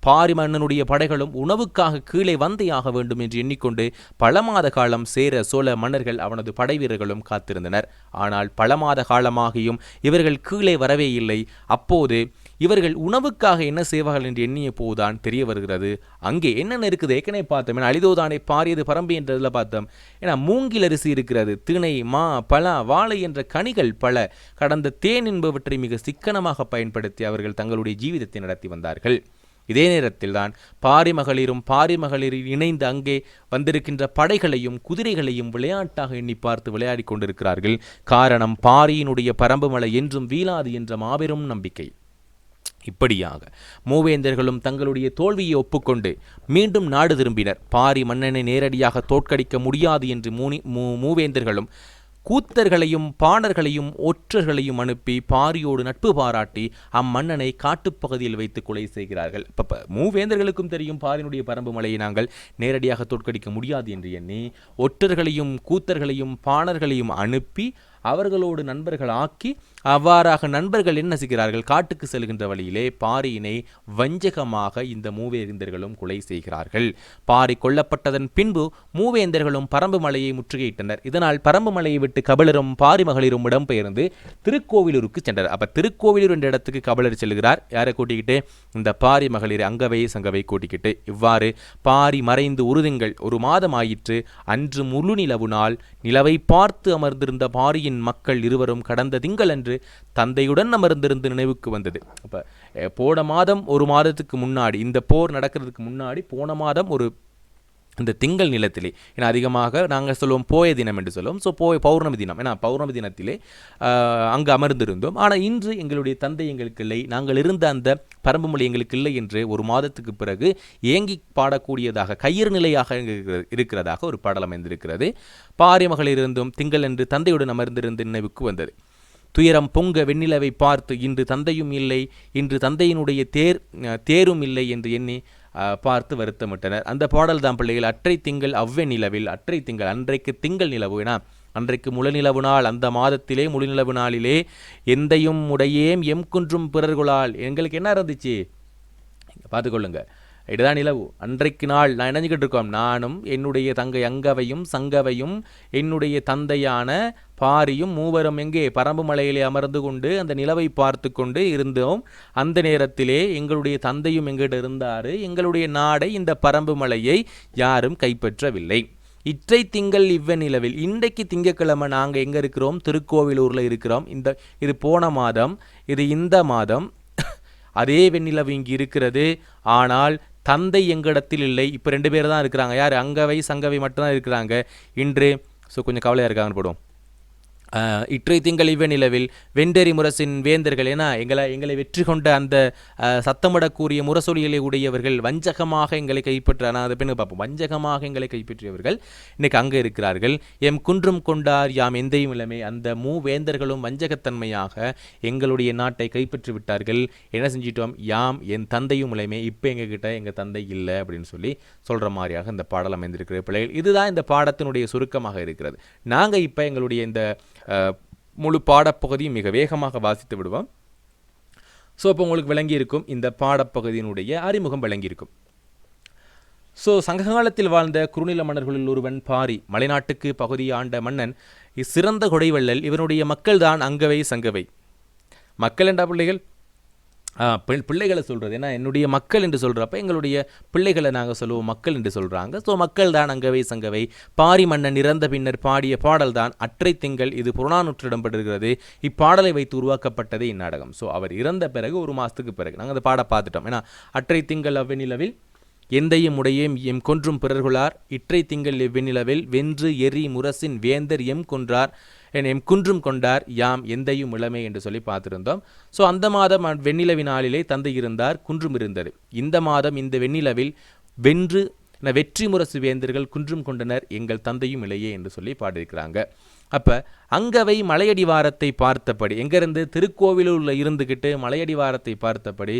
பாரி மன்னனுடைய படைகளும் உணவுக்காக கீழே வந்தையாக வேண்டும் என்று எண்ணிக்கொண்டு பல மாத காலம் சேர சோழ மன்னர்கள் அவனது படை வீரர்களும் காத்திருந்தனர். ஆனால் பல மாத காலமாகியும் இவர்கள் கீழே வரவே இல்லை. அப்போது இவர்கள் உணவுக்காக என்ன செய்வார்கள் என்று எண்ணிய போதுதான் தெரிய வருகிறது, அங்கே என்னென்ன இருக்குது. ஏற்கனவே பார்த்தோம், ஏன்னா அழிதோதானே பாரியது பரம்பு என்றதில் பார்த்தோம். ஏன்னா மூங்கில் அரிசி இருக்கிறது, திணை, மா, பலா, வாழை என்ற கனிகள் பல, கடந்த தேன் என்பவற்றை மிக சிக்கனமாக பயன்படுத்தி அவர்கள் தங்களுடைய ஜீவிதத்தை நடத்தி வந்தார்கள். இதே நேரத்தில் தான் பாரி மகளிர் இணைந்து அங்கே வந்திருக்கின்ற படைகளையும் குதிரைகளையும் விளையாட்டாக எண்ணி பார்த்து விளையாடி கொண்டிருக்கிறார்கள். காரணம், பாரியினுடைய பரம்பு மலை என்றும் வீழாது என்ற மாபெரும் நம்பிக்கை. இப்படியாக மூவேந்தர்களும் தங்களுடைய தோல்வியை ஒப்புக்கொண்டு மீண்டும் நாடு திரும்பினர். பாரி மன்னனை நேரடியாக தோற்கடிக்க முடியாது என்று மூவேந்தர்களும் கூத்தர்களையும் பாணர்களையும் ஒற்றர்களையும் அனுப்பி பாரியோடு நட்பு பாராட்டி அம்மன்னனை காட்டுப்பகுதியில் வைத்து கொலை செய்கிறார்கள். இப்போ மூவேந்தர்களுக்கும் தெரியும் பாரியினுடைய பரம்பு மலையை நாங்கள் நேரடியாக தோற்கடிக்க முடியாது என்று எண்ணி ஒற்றர்களையும் கூத்தர்களையும் பாணர்களையும் அனுப்பி அவர்களோடு நண்பர்கள் ஆக்கி, அவ்வாறாக நண்பர்கள் என்ன செய்கிறார்கள், காட்டுக்கு செல்கின்ற வழியிலே பாரியினை வஞ்சகமாக இந்த மூவேந்தர்களும் கொலை செய்கிறார்கள். பாரி கொல்லப்பட்டதன் பின்பு மூவேந்தர்களும் பரம்பு மலையை முற்றுகையிட்டனர். இதனால் பரம்பு மலையை விட்டு கபிலரும் பாரி மகளிரும் இடம்பெயர்ந்து திருக்கோவிலூருக்கு சென்றனர். அப்ப திருக்கோவிலூர் என்ற இடத்துக்கு கபிலர் செல்கிறார். யாரை கூட்டிக்கிட்டு, இந்த பாரி மகளிர் அங்கவை சங்கவை கூட்டிக்கிட்டு. இவ்வாறு பாரி மறைந்து ஒரு மாதம் ஆயிற்று. அன்று முழு நிலவு நாள். நிலவை பார்த்து அமர்ந்திருந்த பாரியின் மக்கள் இருவரும் கடந்த திங்களன்று தந்தையுடன் அமர்ந்திருந்து நினைவுக்கு வந்தது. அப்ப போன மாதம் ஒரு மாதத்துக்கு முன்னாடி, இந்த போர் நடக்கிறதுக்கு முன்னாடி போன மாதம் இந்த திங்கள் நிலத்திலே, ஏன்னா அதிகமாக நாங்கள் சொல்லுவோம் போய தினம் என்று சொல்லுவோம். ஸோ பௌர்ணமி தினம், ஏன்னா பௌர்ணமி தினத்திலே அங்கு அமர்ந்திருந்தோம். ஆனால் இன்று எங்களுடைய தந்தை எங்களுக்கு இல்லை, நாங்கள் இருந்த அந்த பரம்பு மொழி எங்களுக்கு இல்லை என்று ஒரு மாதத்துக்கு பிறகு ஏங்கி பாடக்கூடியதாக கயிறு நிலையாக இருக்கிறதாக ஒரு பாடல் அமைந்திருக்கிறது. பாரி மகளிர் இருந்தும் திங்கள் என்று தந்தையுடன் அமர்ந்திருந்து நினைவுக்கு வந்தது. துயரம் பொங்க வெண்ணிலவை பார்த்து இன்று தந்தையும் இல்லை, இன்று தந்தையினுடைய தேரும் இல்லை என்று எண்ணி பார்த்து வருத்தமிட்டனர். அந்த பாடல் தான் பிள்ளைகள், அற்றை திங்கள் அவ்வே நிலவில், அற்றை திங்கள் அன்றைக்கு திங்கள் நிலவு, ஏன்னா அன்றைக்கு முழுநிலவு நாள், அந்த மாதத்திலே முழுநிலவு நாளிலே எந்தையும் உடையேம் எம் குன்றும் பிறர்குளால். எங்களுக்கு என்ன இருந்துச்சு பார்த்துக்கொள்ளுங்க, இதுதான் நிலவு. அன்றைக்கு நாள் நான் நினைஞ்சிக்கிட்டு இருக்கோம், நானும் என்னுடைய தங்கை அங்கவையும் சங்கவையும் என்னுடைய தந்தையான பாரியும் மூவரும் எங்கே பரம்பு மலையிலே அமர்ந்து கொண்டு அந்த நிலவை பார்த்து கொண்டு இருந்தோம். அந்த நேரத்திலே எங்களுடைய தந்தையும் எங்கிட்ட இருந்தார். எங்களுடைய நாடை, இந்த பரம்பு மலையை யாரும் கைப்பற்றவில்லை. இற்றை திங்கள் இவ்வ நிலவில். இன்றைக்கு திங்கக்கிழமை நாங்கள் எங்கே இருக்கிறோம், திருக்கோவிலூரில் இருக்கிறோம். இது போன மாதம், இது இந்த மாதம். அதே வெண்ணிலவு இங்கு இருக்கிறது. ஆனால் தந்தை எங்களிடத்தில் இல்லை. இப்போ 2 பேர் தான் இருக்கிறாங்க. யார், அங்கவை சங்கவை மட்டும்தான் இருக்கிறாங்க இன்று. ஸோ கொஞ்சம் கவலையாக இருக்காங்கன்னு போடுவோம். இற்றை திங்கள் இவ நிலவில் வெண்டெறி முரசின் வேந்தர்கள், ஏன்னா எங்களை வெற்றி கொண்ட அந்த சத்தமிடக்கூடிய முரசொலிகளை உடையவர்கள் வஞ்சகமாக எங்களை கைப்பற்ற, நான் அதை பின்னு பார்ப்போம், வஞ்சகமாக எங்களை கைப்பற்றியவர்கள் இன்னைக்கு அங்கே இருக்கிறார்கள். எம் குன்றும் கொண்டார் யாம் எந்தையும் இளமை. அந்த மூவேந்தர்களும் வஞ்சகத்தன்மையாக எங்களுடைய நாட்டை கைப்பற்றி விட்டார்கள். என்ன செஞ்சிட்டோம், யாம் என் தந்தையும் இளமை, இப்போ எங்ககிட்ட எங்கள் தந்தை இல்லை அப்படின்னு சொல்கிற மாதிரியாக இந்த பாடல் அமைந்திருக்கிற பிள்ளைகள். இதுதான் இந்த பாடத்தினுடைய சுருக்கமாக இருக்கிறது. நாங்கள் இப்போ எங்களுடைய இந்த முழு பாடப்பகுதியும் மிக வேகமாக வாசித்து விடுவோம். ஸோ இப்போ உங்களுக்கு விளங்கியிருக்கும், இந்த பாடப்பகுதியினுடைய அறிமுகம் விளங்கியிருக்கும். ஸோ சங்ககாலத்தில் வாழ்ந்த குறுநில மன்னர்களில் ஒருவன் பாரி. மலைநாட்டுக்கு பகுதி ஆண்ட மன்னன். சிறந்த கொடைவள்ளல். இவனுடைய மக்கள் தான் அங்கவை சங்கவை. மக்கள் என்ற பிள்ளைகள் பிள்ளைகளை சொல்கிறது, ஏன்னா என்னுடைய மக்கள் என்று சொல்கிறப்ப எங்களுடைய பிள்ளைகளை நாங்கள் சொல்லுவோம் மக்கள் என்று சொல்கிறாங்க. ஸோ மக்கள் தான் அங்கவை சங்கவை. பாரி மன்னன் இறந்த பின்னர் பாடிய பாடல் தான் அற்றை திங்கள். இது புறநானூற்று இடம்பெறுகிறது. இப்பாடலை வைத்து உருவாக்கப்பட்டதே இந்நாடகம். ஸோ அவர் இறந்த பிறகு ஒரு மாதத்துக்கு பிறகு நாங்கள் அந்த பாட பார்த்துட்டோம். ஏன்னா அற்றை திங்கள் அவ்வெண்ணிலவில் எந்தையும் உடையேம் எம் கொன்றும் பிறர்குளார், இற்றை திங்கள் எவ்வெண்ணிலவில் வென்று எரி முரசின் வேந்தர் எம் கொன்றார். எம் குன்றும் கொண்டார் யாம் எந்தையும் இளமே என்று சொல்லி பார்த்திருந்தோம். ஸோ அந்த மாதம் வெண்ணிலவினாலிலே தந்தை இருந்தார், குன்றும் இருந்தது. இந்த மாதம் இந்த வெண்ணிலவில் வென்று வெற்றி முரசு வேந்தர்கள் குன்றும் கொண்டனர், எங்கள் தந்தையும் இளையே என்று சொல்லி பாடியிருக்கிறாங்க. அப்போ அங்கவை மலையடிவாரத்தை பார்த்தபடி, எங்கேருந்து திருக்கோவிலூரில் இருந்துக்கிட்டு மலையடிவாரத்தை பார்த்தபடி,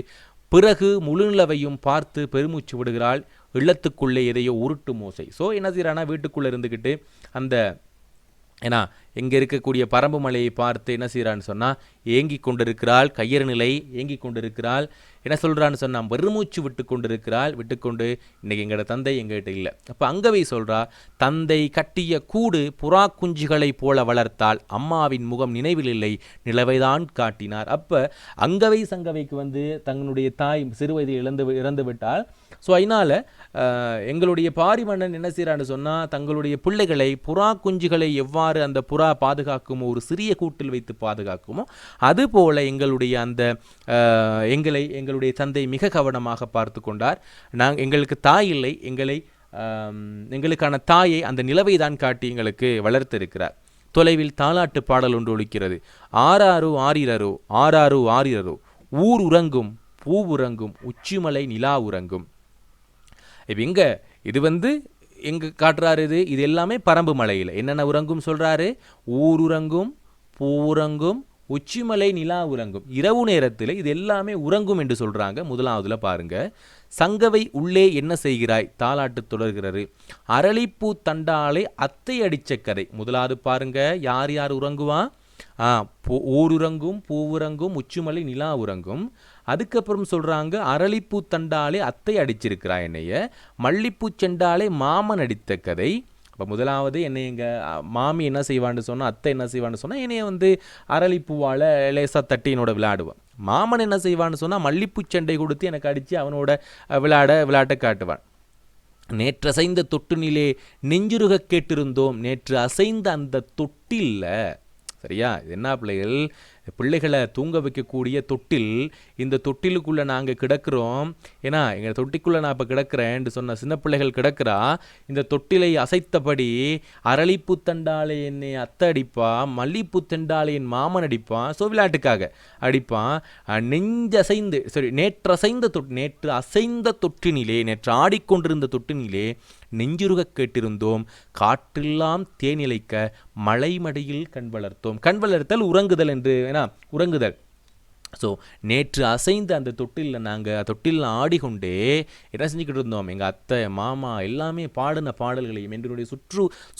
பிறகு முழுநிலவையும் பார்த்து பெருமூச்சு விடுகிறாள், இல்லத்துக்குள்ளே எதையோ உருட்டு மோசை. ஸோ என்ன செய்யறானா, வீட்டுக்குள்ளே இருந்துக்கிட்டு அந்த ஏன்னா எங்கே இருக்கக்கூடிய பரம்பு மலையை பார்த்து என்ன செய்கிறான்னு சொன்னால் ஏங்கி கொண்டிருக்கிறாள், கையறு நிலை ஏங்கி கொண்டிருக்கிறாள். என்ன சொல்கிறான்னு சொன்னால் பெருமூச்சு விட்டு கொண்டிருக்கிறாள். விட்டுக்கொண்டு இன்றைக்கி எங்களோட தந்தை எங்கள்கிட்ட இல்லை. அப்போ அங்கவை சொல்கிறா, தந்தை கட்டிய கூடு புறா குஞ்சுகளைப் போல வளர்த்தால் அம்மாவின் முகம் நினைவில் இல்லை, நிலவைதான் காட்டினார். அப்போ அங்கவை சங்கவைக்கு தங்களுடைய தாய் சிறுவயதில் இறந்து விட்டால். ஸோ அதனால் எங்களுடைய பாரிமன்னன் என்ன செய்கிறான்னு சொன்னால் தங்களுடைய பிள்ளைகளை புறா குஞ்சுகளை எவ்வாறு அந்த புறா பாதுகாக்குமோ, ஒரு சிறிய கூட்டில் வைத்து பாதுகாக்குமோ, அதுபோல் எங்களுடைய அந்த எங்களுடைய தந்தை மிக கவனமாக பார்த்து கொண்டார். எங்களுக்கு தாய் இல்லை, எங்களுக்கான தாயை அந்த நிலவை தான் காட்டி எங்களுக்கு வளர்த்திருக்கிறார். தொலைவில் தாலாட்டு பாடல் ஒன்று ஒலிக்கிறது. ஆராரோ ஆரிரரோ ஆராரோ ஆரிரரோ, ஊர் உறங்கும் பூவுறங்கும் உச்சிமலை நிலா உறங்கும். இப்போ இங்கே இது எங்கே காட்டுறாரு, இது எல்லாமே பரம்பு மலையில் என்னென்ன உறங்கும் சொல்கிறாரு, ஊர் உறங்கும் பூவுறங்கும் உச்சிமலை நிலா உறங்கும். இரவு நேரத்தில் இது எல்லாமே உறங்கும் என்று சொல்கிறாங்க. முதலாவதுல பாருங்க, சங்கவை உள்ளே என்ன செய்கிறாய் தாலாட்டு தொடர்கிறது. அரளிப்பூ தண்டாலே அத்தை அடிச்ச கதை. முதலாவது பாருங்க, யார் யார் உறங்குவா, ஊருறங்கும் பூவுறங்கும் உச்சிமலை நிலா உறங்கும். அதுக்கப்புறம் சொல்கிறாங்க, அரளிப்பூ தண்டாலே அத்தை அடிச்சிருக்கிறா என்னைய, மல்லிப்பூ செண்டாலே மாமன் அடித்த கதை. இப்போ முதலாவது என்னை எங்கள் மாமி என்ன செய்வான்னு சொன்னால், அத்தை என்ன செய்வான்னு சொன்னால் என்னைய அரளிப்பூவால் லேசாக தட்டி என்னோட விளையாடுவான். மாமன் என்ன செய்வான்னு சொன்னால் மல்லிப்பூ சண்டை கொடுத்து எனக்கு அடித்து அவனோட விளையாட்டை காட்டுவான். நேற்று அசைந்த தொட்டினிலே நெஞ்சுருக கேட்டிருந்தோம், நேற்று அசைந்த அந்த தொட்டில்ல. சரியா, இது என்ன பிள்ளைகளை தூங்க வைக்கக்கூடிய தொட்டில். இந்த தொட்டிலுக்குள்ளே நாங்கள் கிடக்கிறோம். ஏன்னா எங்கள் தொட்டிக்குள்ளே நான் இப்போ கிடக்கிறேன் சொன்ன சின்ன பிள்ளைகள் கிடக்கிறா. இந்த தொட்டிலை அசைத்தபடி அரளிப்பூ தண்டாலே என்னை அத்தை அடிப்பான், மல்லிப்பூ தண்டாலே என் மாமன் அடிப்பான். ஸோ விளையாட்டுக்காக அடிப்பான். நேற்று அசைந்த தொட்டினிலே, நேற்று ஆடிக்கொண்டிருந்த தொட்டினிலே நெஞ்சுருக கேட்டிருந்தோம், காற்றெல்லாம் தேனிலைக்க மலைமடியில் கண் வளர்த்தோம். கண் வளர்த்தல் உறங்குதல் என்று உறங்குதல். ஸோ நேற்று அசைந்த அந்த தொட்டிலில் ஆடிக்கொண்டே என்ன செஞ்சுக்கிட்டு இருந்தோம், எங்கள் அத்தை மாமா எல்லாமே பாடின பாடல்களையும் என்னுடைய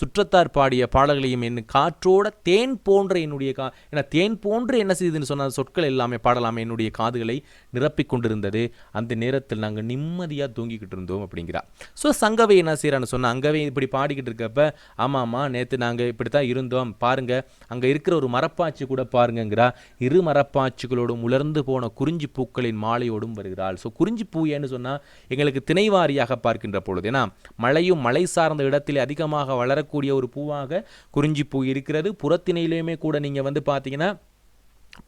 சுற்றத்தார் பாடிய பாடல்களையும் என் காற்றோட தேன் போன்ற ஏன்னா தேன் போன்று என்ன செய்யுதுன்னு சொன்ன சொற்கள் எல்லாமே பாடலாமே என்னுடைய காதுகளை நிரப்பி கொண்டிருந்தது. அந்த நேரத்தில் நாங்கள் நிம்மதியாக தூங்கிக்கிட்டு இருந்தோம் அப்படிங்கிறா. ஸோ சங்கவை என்ன செய்கிறான்னு சொன்னால், அங்கவே இப்படி பாடிக்கிட்டு இருக்கப்ப, ஆமாம்மா நேற்று நாங்கள் இப்படி தான் இருந்தோம் பாருங்கள், அங்கே இருக்கிற ஒரு மரப்பாச்சி கூட பாருங்கங்கிறா. இரு மரப்பாச்சிகளோடும் உலர்ந்து போன குறிஞ்சி பூக்களின் மாலையோடும் வருகிறாள். ஸோ குறிஞ்சி பூ ஏன்னு சொன்னால் எங்களுக்கு திணைவாரியாக பார்க்கின்ற பொழுது, ஏன்னா மழையும் மழை சார்ந்த இடத்தில் அதிகமாக வளரக்கூடிய ஒரு பூவாக குறிஞ்சி பூ இருக்கிறது. புறத்திணையிலுமே கூட நீங்கள் பார்த்தீங்கன்னா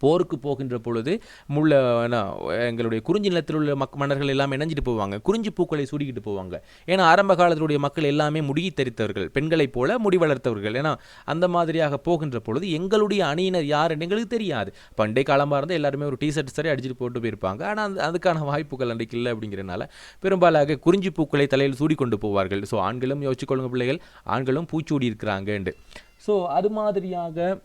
போருக்கு போகின்ற பொழுது எங்களுடைய குறிஞ்சி நிலத்தில் உள்ள மன்னர்கள் எல்லாம் இணைஞ்சிட்டு போவாங்க, குறிஞ்சி பூக்களை சூடிக்கிட்டு போவாங்க. ஏன்னா ஆரம்ப காலத்தினுடைய மக்கள் எல்லாமே முடியை தரித்தவர்கள், பெண்களைப் போல முடி வளர்த்தவர்கள். ஏன்னா அந்த மாதிரியாக போகின்ற பொழுது எங்களுடைய அணியினர் யார் எங்களுக்கு தெரியாது. பண்டை காலமாக இருந்தால் எல்லாருமே ஒரு டிஷர்ட் சரி அடிச்சுட்டு போட்டு போயிருப்பாங்க. ஆனால் அதுக்கான வாய்ப்புகள் அன்றைக்கு இல்லை. அப்படிங்கிறனால பெரும்பாலாக குறிஞ்சி பூக்களை தலையில் சூடி கொண்டு போவார்கள். ஸோ ஆண்களும் யோசிச்சுக்கொள்ளுங்க பிள்ளைகள், ஆண்களும் பூச்சூடி இருக்கிறாங்கண்டு. ஸோ அது மாதிரியாக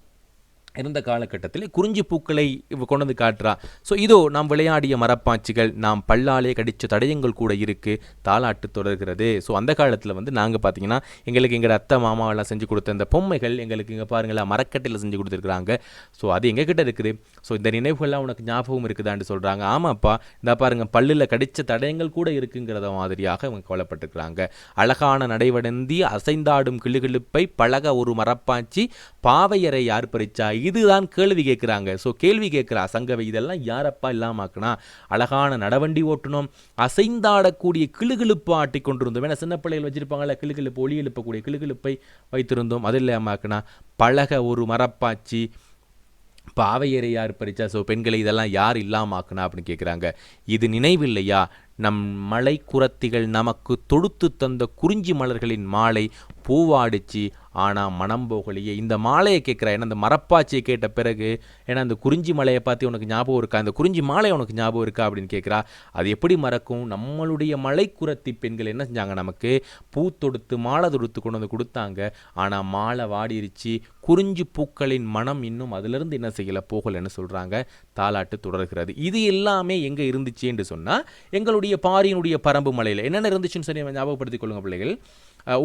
இருந்த காலகட்டத்தில் குறிஞ்சி பூக்களை கொண்டு காட்டுறா. ஸோ இதோ நாம் விளையாடிய மரப்பாச்சிகள், நாம் பல்லாலே கடித்த தடயங்கள் கூட இருக்குது, தாலாட்டு தொடர்கிறது. ஸோ அந்த காலத்தில் நாங்கள் பார்த்தீங்கன்னா எங்களுக்கு எங்கள் அத்தை மாமாவெல்லாம் செஞ்சு கொடுத்த இந்த பொம்மைகள் எங்களுக்கு இங்கே பாருங்களா மரக்கட்டையில் செஞ்சு கொடுத்துருக்குறாங்க. ஸோ அது எங்ககிட்ட இருக்குது. ஸோ இந்த நினைவுகள்லாம் உனக்கு ஞாபகம் இருக்குதான்னு சொல்கிறாங்க. ஆமாப்பா, இந்த பாருங்கள் பல்லில் கடித்த தடயங்கள் கூட இருக்குங்கிறத மாதிரியாக அவங்க கவலைப்பட்டிருக்கிறாங்க. அழகான நடைவடந்தி அசைந்தாடும் கிளுகிழுப்பை பழக ஒரு மரப்பாச்சி பாவையரை யார் பறிச்சா, இதுதான் கேள்வி கேட்குறாங்க. ஸோ கேள்வி கேட்குறா சங்கவை, இதெல்லாம் யாரப்பா இல்லாமாக்குனா, அழகான நடவண்டி ஓட்டணும், அசைந்தாடக்கூடிய கிளுகிழுப்பு ஆட்டி கொண்டிருந்தோம். ஏன்னா சின்ன பிள்ளைகள் வச்சிருப்பாங்களா கிளுகிழுப்பு, ஒளி எழுப்பக்கூடிய கிளுகிழுப்பை வைத்திருந்தோம். அது இல்லாமாக்குனா பழக ஒரு மரப்பாச்சி பாவையரை யார் பறிச்சா. ஸோ பெண்களை இதெல்லாம் யார் இல்லாமாக்குனா அப்படின்னு கேட்குறாங்க. இது நினைவில்லையா, நம் மலை குரத்திகள் நமக்கு தொடுத்து தந்த குறிஞ்சி மலர்களின் மாலை பூவாடிச்சு ஆனால் மனம் போகலையே. இந்த மாலையை கேட்குறா, ஏன்னா அந்த மரப்பாச்சியை கேட்ட பிறகு, ஏன்னா அந்த குறிஞ்சி மலையை பார்த்து உனக்கு ஞாபகம் இருக்கா, அந்த குறிஞ்சி மாலை உனக்கு ஞாபகம் இருக்கா அப்படின்னு கேட்குறா. அது எப்படி மறக்கும்? நம்மளுடைய மலை குரத்தி பெண்கள் என்ன செஞ்சாங்க, நமக்கு பூ தொடுத்து மாலை தொடுத்து கொண்டு வந்து கொடுத்தாங்க. ஆனால் மாலை வாடிருச்சு, குறிஞ்சி பூக்களின் மனம் இன்னும் அதிலிருந்து என்ன செய்யலை, போகலைன்னு சொல்கிறாங்க. தாலாட்டு தொடர்கிறது. இது எல்லாமே எங்கே இருந்துச்சு என்று சொன்னால், எங்களுடைய பாரியினுடைய பரம்பு மலையில் என்னென்ன இருந்துச்சுன்னு சொல்லி ஞாபகப்படுத்திக் கொள்ளுங்க பிள்ளைகள்.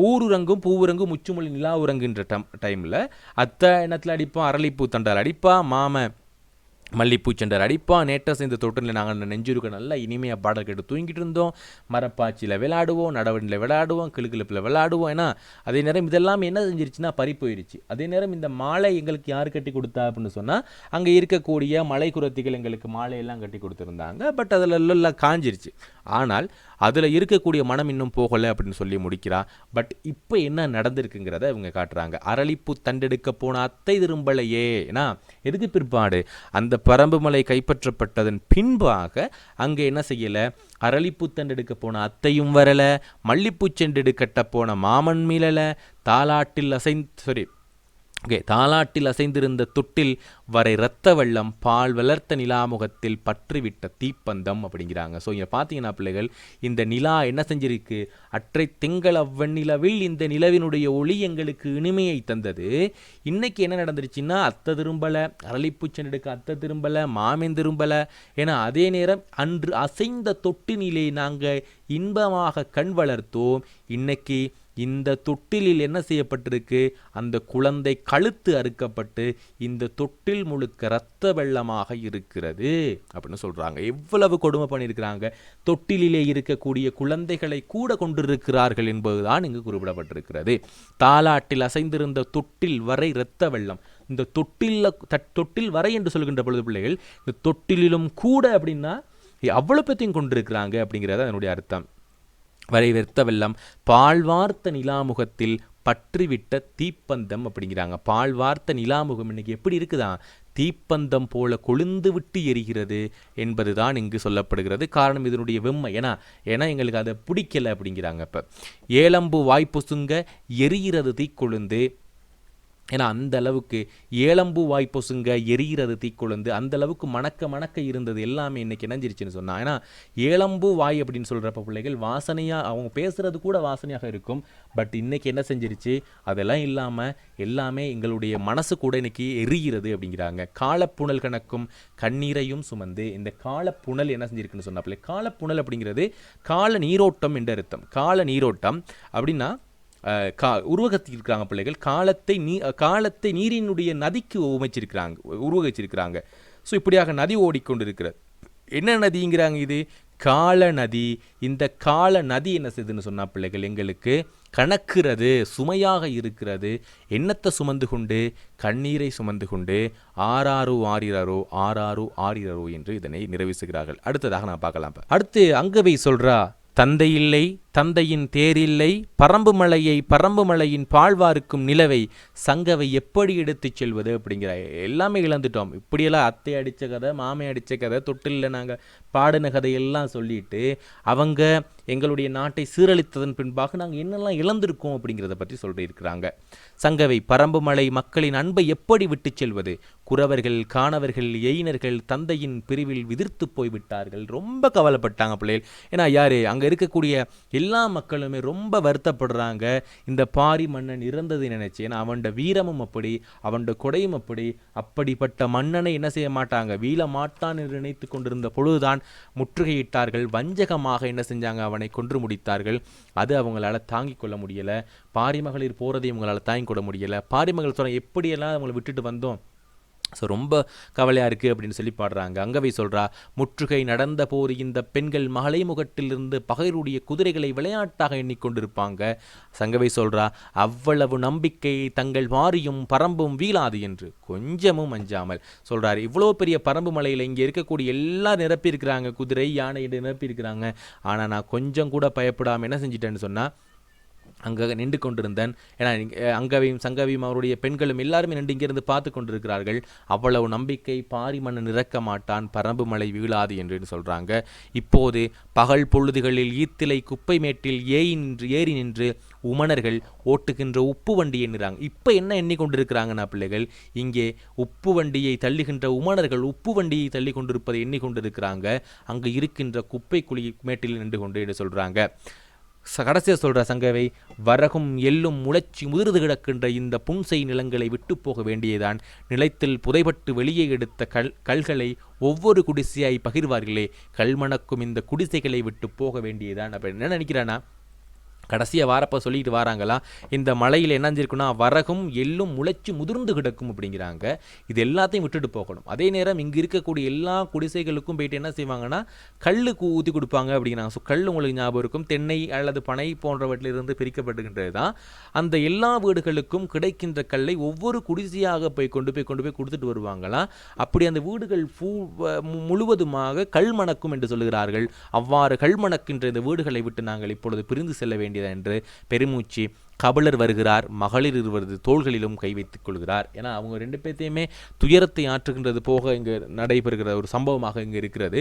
ஊருரங்கும் பூவுரங்கும் முச்சுமொழி நிலா உரங்குன்ற டைமில் அத்தை எண்ணத்தில் அடிப்பான், அரளிப்பூ தண்டால் அடிப்பான், மாம மல்லிப்பூச்செண்டர் அடிப்பான், நேற்ற சேர்ந்த தொட்டில் நாங்கள் நெஞ்சுருக்க நல்லா இனிமையாக பாடல் கேட்டு தூங்கிட்டு இருந்தோம். மரப்பாச்சியில் விளையாடுவோம், நடவடியில் விளையாடுவோம், கிளுக்கிழப்பில் விளையாடுவோம். ஏன்னா அதே நேரம் இதெல்லாம் என்ன செஞ்சிருச்சுன்னா பறி போயிடுச்சு. அதே நேரம் இந்த மாலை எங்களுக்கு யார் கட்டி கொடுத்தா அப்படின்னு சொன்னால், அங்கே இருக்கக்கூடிய மலை குரத்திகள் எங்களுக்கு மாலையெல்லாம் கட்டி கொடுத்துருந்தாங்க. பட் அதில் எல்லாம் காஞ்சிருச்சு. ஆனால் அதில் இருக்கக்கூடிய மனம் இன்னும் போகலை அப்படின்னு சொல்லி முடிக்கிறா. பட் இப்போ என்ன நடந்திருக்குங்கிறத இவங்க காட்டுறாங்க. அரளிப்பூ தண்டெடுக்க போன அத்தை திரும்பலையே. ஏன்னா எதுக்கு பிற்பாடு அந்த பரம்புமலை கைப்பற்றப்பட்டதன் பின்பாக அங்கே என்ன செய்யலை, அரளிப்பூ தண்டெடுக்க போன அத்தையும் வரலை, மல்லிப்பூ செண்டெடு கட்ட போன மாமன் மீளலை, தாலாட்டில் அசைந்திருந்த தொட்டில் வரை இரத்த வெள்ளம் பால் வளர்த்த நிலாமுகத்தில் பற்றிவிட்ட தீப்பந்தம் அப்படிங்கிறாங்க. ஸோ இங்கே பார்த்தீங்கன்னா பிள்ளைகள், இந்த நிலா என்ன செஞ்சிருக்கு, அற்றை திங்கள் அவ்வெண்ணிலவில் இந்த நிலவினுடைய ஒளி எங்களுக்கு இனிமையை தந்தது. இன்னைக்கு என்ன நடந்துருச்சுன்னா, அத்தை திரும்பலை, அரளிப்பூச்சன் எடுக்க அத்தை திரும்பலை, மாமன் திரும்பலை. ஏன்னா அதே நேரம் அன்று அசைந்த தொட்டினிலே நாங்கள் இன்பமாக கண் வளர்த்தோம். இன்னைக்கு இந்த தொட்டிலில் என்ன செய்யப்பட்டிருக்கு, அந்த குழந்தை கழுத்து அறுக்கப்பட்டு இந்த தொட்டில் முழுக்க இரத்த வெள்ளமாக இருக்கிறது அப்படின்னு சொல்றாங்க. எவ்வளவு கொடுமை பண்ணியிருக்கிறாங்க. தொட்டிலே இருக்கக்கூடிய குழந்தைகளை கூட கொண்டிருக்கிறார்கள் என்பதுதான் இங்கு குறிப்பிடப்பட்டிருக்கிறது. தாலாட்டில் அசைந்திருந்த தொட்டில் வரை இரத்த வெள்ளம். இந்த தொட்டில் வரை என்று சொல்கின்ற பொழுது பிள்ளைகள், இந்த தொட்டிலும் கூட அப்படின்னா அவ்வளவு பற்றியும் கொண்டிருக்கிறாங்க அப்படிங்கிறது அதனுடைய அர்த்தம். வரை வெறுத்த வெள்ளம் பால் வார்த்த நிலாமுகத்தில் பற்றிவிட்ட தீப்பந்தம் அப்படிங்கிறாங்க. பால் வார்த்த நிலாமுகம் இன்னைக்கு எப்படி இருக்குதான், தீப்பந்தம் போல கொழுந்து விட்டு எரிகிறது என்பதுதான் இங்கு சொல்லப்படுகிறது. காரணம் இதனுடைய வெம்மை. ஏன்னா எங்களுக்கு அதை பிடிக்கலை அப்படிங்கிறாங்க. இப்போ ஏலம்பு வாய்ப்பொசுங்க எரிகிறது தீக்கொழுந்து. ஏன்னா அந்த அளவுக்கு ஏலம்பு வாய்ப்பொசுங்க எரிகிறது தீக்கொழுந்து, அந்த அளவுக்கு மணக்க இருந்தது எல்லாமே இன்னைக்கு இணைஞ்சிருச்சுன்னு சொன்னா. ஏன்னா ஏலம்பு வாய் அப்படின்னு சொல்றப்ப பிள்ளைகள் வாசனையாக, அவங்க பேசுறது கூட வாசனையாக இருக்கும். பட் இன்னைக்கு என்ன செஞ்சிருச்சு, அதெல்லாம் இல்லாமல் எல்லாமே எங்களுடைய மனசு கூட இன்னைக்கு எரிகிறது அப்படிங்கிறாங்க. காலப்புணல் கணக்கும் கண்ணீரையும் சுமந்து. இந்த காலப்புணல் என்ன செஞ்சிருக்குன்னு சொன்னா பிள்ளை, காலப்புணல் அப்படிங்கிறது கால நீரோட்டம் என்று அர்த்தம். கால நீரோட்டம் அப்படின்னா உருவகத்திருக்கிறாங்க பிள்ளைகள். காலத்தை நீரினுடைய நதிக்கு உருவகிச்சிருக்கிறாங்க. ஸோ இப்படியாக நதி ஓடிக்கொண்டிருக்கிறது. என்ன நதிங்கிறாங்க, இது கால நதி. இந்த கால நதி என்ன செய்யுதுன்னு சொன்னா பிள்ளைகள், எங்களுக்கு கணக்குறது, சுமையாக இருக்கிறது. எண்ணத்தை சுமந்து கொண்டு, கண்ணீரை சுமந்து கொண்டு, ஆறாரு ஆரிரரோ ஆறாரு ஆரிரரோ என்று இதனை நிறைவேற்றுகிறார்கள். அடுத்ததாக நான் பார்க்கலாம். அடுத்து அங்கவை சொல்றா, தந்தை இல்லை, தந்தையின் தேரில்லை, பரம்பு மலையின் பாழ்வாருக்கும் நிலவை சங்கவை எப்படி எடுத்துச் செல்வது அப்படிங்கிற. எல்லாமே இழந்துட்டோம். இப்படியெல்லாம் அத்தை அடித்த கதை, மாமை அடித்த கதை, தொட்டில் நாங்கள் பாடின கதையெல்லாம் சொல்லிட்டு அவங்க எங்களுடைய நாட்டை சீரழித்ததன் பின்பாக நாங்கள் என்னெல்லாம் இழந்திருக்கோம் அப்படிங்கிறத பற்றி சொல்லியிருக்கிறாங்க. சங்கவை பரம்பு மலை மக்களின் அன்பை எப்படி விட்டு செல்வது, குறவர்கள், காணவர்கள், எயினர்கள் தந்தையின் பிரிவில் விதிர்த்து போய்விட்டார்கள். ரொம்ப கவலைப்பட்டாங்க பிள்ளைகள். ஏன்னா யாரு அங்கே இருக்கக்கூடிய எல்லா மக்களுமே ரொம்ப வருத்தப்படுறாங்க. இந்த பாரி மன்னன் இறந்தது நினைச்சு. ஏன்னா அவனோட வீரமும் அப்படி, அவனோட கொடையும் அப்படி. அப்படிப்பட்ட மன்னனை என்ன செய்ய மாட்டாங்க, வீழ மாட்டான் என்று நினைத்து கொண்டிருந்த பொழுதுதான் முற்றுகையிட்டார்கள். வஞ்சகமாக என்ன செஞ்சாங்க, அவனை கொன்று முடித்தார்கள். அது அவங்களால தாங்கிக் கொள்ள முடியலை. பாரி மகளிர் போறதை அவங்களால தாங்கிக் கொள்ள முடியலை. பாரி மகள் சொல்ல எப்படியெல்லாம் அவங்களை விட்டுட்டு வந்தோம். ஸோ ரொம்ப கவலையாக இருக்குது அப்படின்னு சொல்லி பாடுறாங்க. அங்கவை சொல்கிறா, முற்றுகை நடந்த போது இந்த பெண்கள் மகளை முகட்டிலிருந்து பகைருடைய குதிரைகளை விளையாட்டாக எண்ணிக்கொண்டிருப்பாங்க. சங்கவை சொல்கிறா, அவ்வளவு நம்பிக்கை தங்கள் வாரியும் பரம்பும் வீழாது என்று கொஞ்சமும் அஞ்சாமல் சொல்கிறார். இவ்வளோ பெரிய பரம்பு மலையில் இங்கே இருக்கக்கூடிய எல்லாம் நிரப்பியிருக்கிறாங்க, குதிரை யானை என்று நிரப்பியிருக்கிறாங்க. ஆனால் நான் கொஞ்சம் கூட பயப்படாமல் என்ன செஞ்சிட்டேன்னு சொன்னால், அங்கே நின்று கொண்டிருந்தேன். ஏன்னா அங்கவையும் சங்கவையும் அவருடைய பெண்களும் எல்லாருமே நின்று இங்கிருந்து பார்த்து கொண்டிருக்கிறார்கள். அவ்வளவு நம்பிக்கை, பாரி மன்னன் இறக்க மாட்டான், பரம்பு மழை வீழாது என்று சொல்கிறாங்க. இப்போது பகல் பொழுதுகளில் ஈத்திலை குப்பை மேட்டில் ஏறி நின்று உமணர்கள் ஓட்டுகின்ற உப்பு வண்டி எண்ணுறாங்க. இப்போ என்ன எண்ணிக்கொண்டிருக்கிறாங்கன்னா பிள்ளைகள், இங்கே உப்பு வண்டியை தள்ளுகின்ற உமணர்கள் உப்பு வண்டியை தள்ளி கொண்டிருப்பதை எண்ணிக்கொண்டிருக்கிறாங்க. அங்கு இருக்கின்ற குப்பை குழி மேட்டில் நின்று கொண்டு என்று சொல்கிறாங்க. கடைசியாக சொல்கிற சங்கவை, வரகும் எள்ளும் முளைச்சி முதிர்ந்து கிடக்கின்ற இந்த புன்சை நிலங்களை விட்டு போக வேண்டியதான். நிலத்தில் புதைபட்டு வெளியே எடுத்த கல்களை ஒவ்வொரு குடிசையாய் பகிர்வார்களே, கல்மணக்கும் இந்த குடிசைகளை விட்டு போக வேண்டியதான். அப்போ என்ன நினைக்கிறான்னா, கடைசியாக வாரப்போ சொல்லிட்டு வராங்களா, இந்த மலையில் என்ன செஞ்சிருக்குன்னா வரகும் எள்ளும் முளைச்சி முதிர்ந்து கிடக்கும் அப்படிங்கிறாங்க. இது எல்லாத்தையும் விட்டுட்டு போகணும். அதே நேரம் இங்கே இருக்கக்கூடிய எல்லா குடிசைகளுக்கும் போயிட்டு என்ன செய்வாங்கன்னா கல்லுக்கு ஊற்றி கொடுப்பாங்க அப்படிங்கிறாங்க. ஸோ கல் உங்களுக்கு ஞாபகம் இருக்கும், தென்னை அல்லது பனை போன்றவற்றிலிருந்து பிரிக்கப்படுகின்றது தான். அந்த எல்லா வீடுகளுக்கும் கிடைக்கின்ற கல்லை ஒவ்வொரு குடிசையாக கொண்டு போய் கொடுத்துட்டு வருவாங்களாம். அப்படி அந்த வீடுகள் முழுவதுமாக கல்மணக்கும் என்று சொல்லுகிறார்கள். அவ்வாறு கல்மணக்கின்ற இந்த வீடுகளை விட்டு நாங்கள் இப்பொழுது பிரிந்து செல்ல வேண்டும் என்று பெருமூச்சு கபிலர் வருகிறார். மகளிர் இருவரது தோள்களிலும் கை வைத்துக் கொள்கிறார். ஏன்னா அவங்க ரெண்டு பேர்த்தையுமே துயரத்தை ஆற்றுகின்றது போக இங்கு நடைபெறுகிற ஒரு சம்பவமாக இங்கு இருக்கிறது.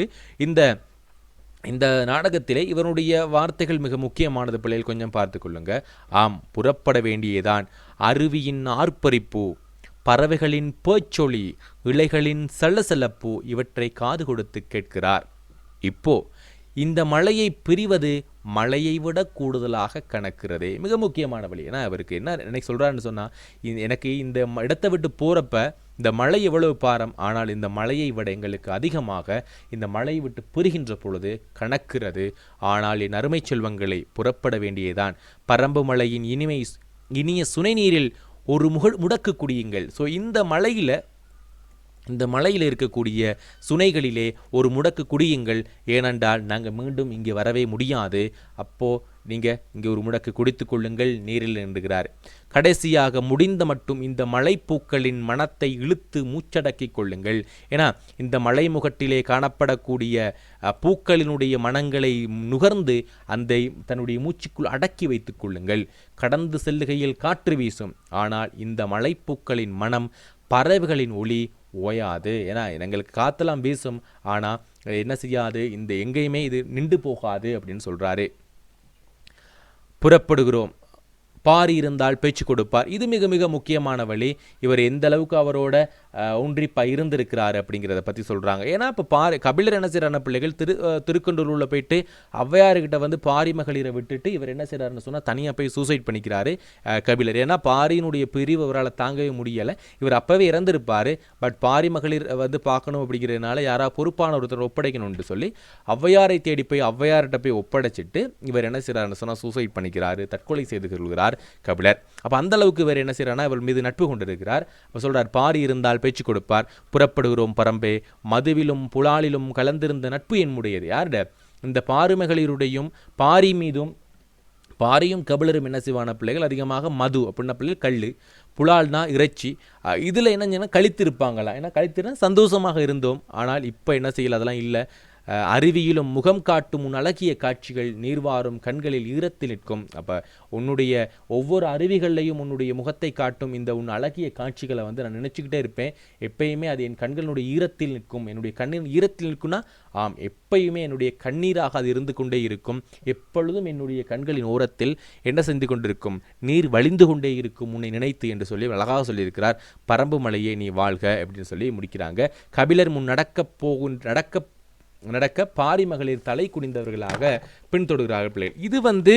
இந்த நாடகத்திலே இவனுடைய வார்த்தைகள் மிக முக்கியமானது. பிள்ளைகள் கொஞ்சம் பார்த்து கொள்ளுங்க. ஆம், புறப்பட வேண்டியதான். அருவியின் ஆர்ப்பரிப்பு, பறவைகளின் பேச்சொலி, இலைகளின் சலசலப்பு இவற்றை காது கொடுத்து கேட்கிறார். இப்போ இந்த மலையை பிரிவது மலையை விட கூடுதலாக கணக்கிறதே மிக முக்கியமான வழி. ஏன்னா அவருக்கு என்ன சொல்கிறான்னு சொன்னால், எனக்கு இந்த இடத்தை விட்டு போகிறப்ப இந்த மலை எவ்வளவு பாரம், ஆனால் இந்த மலையை விட எங்களுக்கு அதிகமாக இந்த மலையை விட்டு பிரிகின்ற பொழுது கணக்கிறது. ஆனால் என் அருமை செல்வங்களை புறப்பட வேண்டியதான். பரம்பு மலையின் இனிய சுனை நீரில் ஒரு முடக்கு குடியுங்கள். ஸோ இந்த மலையில் இருக்கக்கூடிய சுனைகளிலே ஒரு முடக்கு குடியுங்கள். ஏனென்றால் நாங்கள் மீண்டும் இங்கே வரவே முடியாது. அப்போது நீங்கள் இங்கே ஒரு முடக்கு குடித்து கொள்ளுங்கள் நீரில் என்கிறார். கடைசியாக முடிந்த மட்டும் இந்த மலைப்பூக்களின் மனத்தை இழுத்து மூச்சடக்கி கொள்ளுங்கள். ஏன்னா இந்த மலைமுகட்டிலே காணப்படக்கூடிய பூக்களினுடைய மனங்களை நுகர்ந்து அந்த தன்னுடைய மூச்சுக்குள் அடக்கி வைத்துக் கொள்ளுங்கள். கடந்து செல்லுகையில் காற்று வீசும், ஆனால் இந்த மலைப்பூக்களின் மனம், பறவைகளின் ஒளி ஓயாது. ஏன்னா எங்களுக்கு காத்தெல்லாம் வீசும், ஆனால் என்ன செய்யாது, இந்த எங்கேயுமே இது நின்று போகாது அப்படின்னு சொல்கிறாரு. புறப்படுகிறோம். பாரி இருந்தால் பேச்சு கொடுப்பார். இது மிக மிக முக்கியமான வழி. இவர் எந்த அளவுக்கு அவரோட ஒன்றிப்பாக இருந்திருக்கிறாரு அப்படிங்கிறத பற்றி சொல்கிறாங்க. ஏன்னா இப்போ கபிலர் என்ன செய்கிறாருன்னா பிள்ளைகள் திருக்கண்டூரில் போயிட்டு ஔவையார்கிட்ட வந்து பாரி மகளிரை விட்டுட்டு இவர் என்ன செய்கிறாருன்னு சொன்னால் தனியாக போய் சூசைட் பண்ணிக்கிறாரு கபிலர். ஏன்னா பாரியினுடைய பிரிவு அவரால் தாங்கவே முடியலை. இவர் அப்போவே இறந்திருப்பார். பட் பாரி மகளிர் வந்து பார்க்கணும் அப்படிங்கிறதுனால யாராவது பொறுப்பான ஒருத்தர் ஒப்படைக்கணும்னு சொல்லி ஔவையாரை தேடி போய் ஔவையார்கிட்ட போய் ஒப்படைச்சிட்டு இவர் என்ன செய்கிறாருன்னு சொன்னால் சூசைட் பண்ணிக்கிறாரு, தற்கொலை செய்து கொள்கிறார் கபிலர். அப்போ அந்த அளவுக்கு இவர் என்ன செய்யறாருன்னா இவர் மீது நட்பு கொண்டிருக்கிறார். அப்போ சொல்றார், பாரி இருந்தால் பேச்சு கொடுப்பார். புறப்படுகிறோம் பரம்பே, மதுவிலும் புலாலிலும் கலந்திருந்த நட்பு என்னுடையது. யாருட? இந்த பாருமகளிருடையும் பாரி மீதும். பாரியும் கபிலரும் என்ன செய்வான பிள்ளைகள் அதிகமாக மது அப்படின்னா பிள்ளைகள் கல், புலால்னா இறைச்சி, இதில் என்ன கழித்திருப்பாங்களா. ஏன்னா கழித்திருந்தா சந்தோஷமாக இருந்தோம். ஆனால் இப்போ என்ன செய்யல, அதெல்லாம் இல்லை. அருவியிலும் முகம் காட்டும் உன் அழகிய காட்சிகள் நீர்வாரும் கண்களில் ஈரத்தில் நிற்கும். அப்போ உன்னுடைய ஒவ்வொரு அருவிகள்லையும் உன்னுடைய முகத்தை காட்டும் இந்த உன் அழகிய காட்சிகளை வந்து நான் நினச்சிக்கிட்டே இருப்பேன். எப்பயுமே அது என் கண்களுடைய ஈரத்தில் நிற்கும். என்னுடைய கண்ணின் ஈரத்தில் நிற்கும்னா ஆம், எப்பயுமே என்னுடைய கண்ணீராக அது இருந்து கொண்டே இருக்கும். எப்பொழுதும் என்னுடைய கண்களின் ஓரத்தில் என்ன செஞ்சு கொண்டிருக்கும், நீர் வழிந்து கொண்டே இருக்கும் உன்னை நினைத்து என்று சொல்லி அழகாக சொல்லியிருக்கிறார். பரம்பு மலையே நீ வாழ்க அப்படின்னு சொல்லி முடிக்கிறாங்க. கபிலர் முன் நடக்க பாரி மகளிர் தலை குனிந்தவர்களாக பின்தொடர்கிறார்கள் பிள்ளைகள். இது வந்து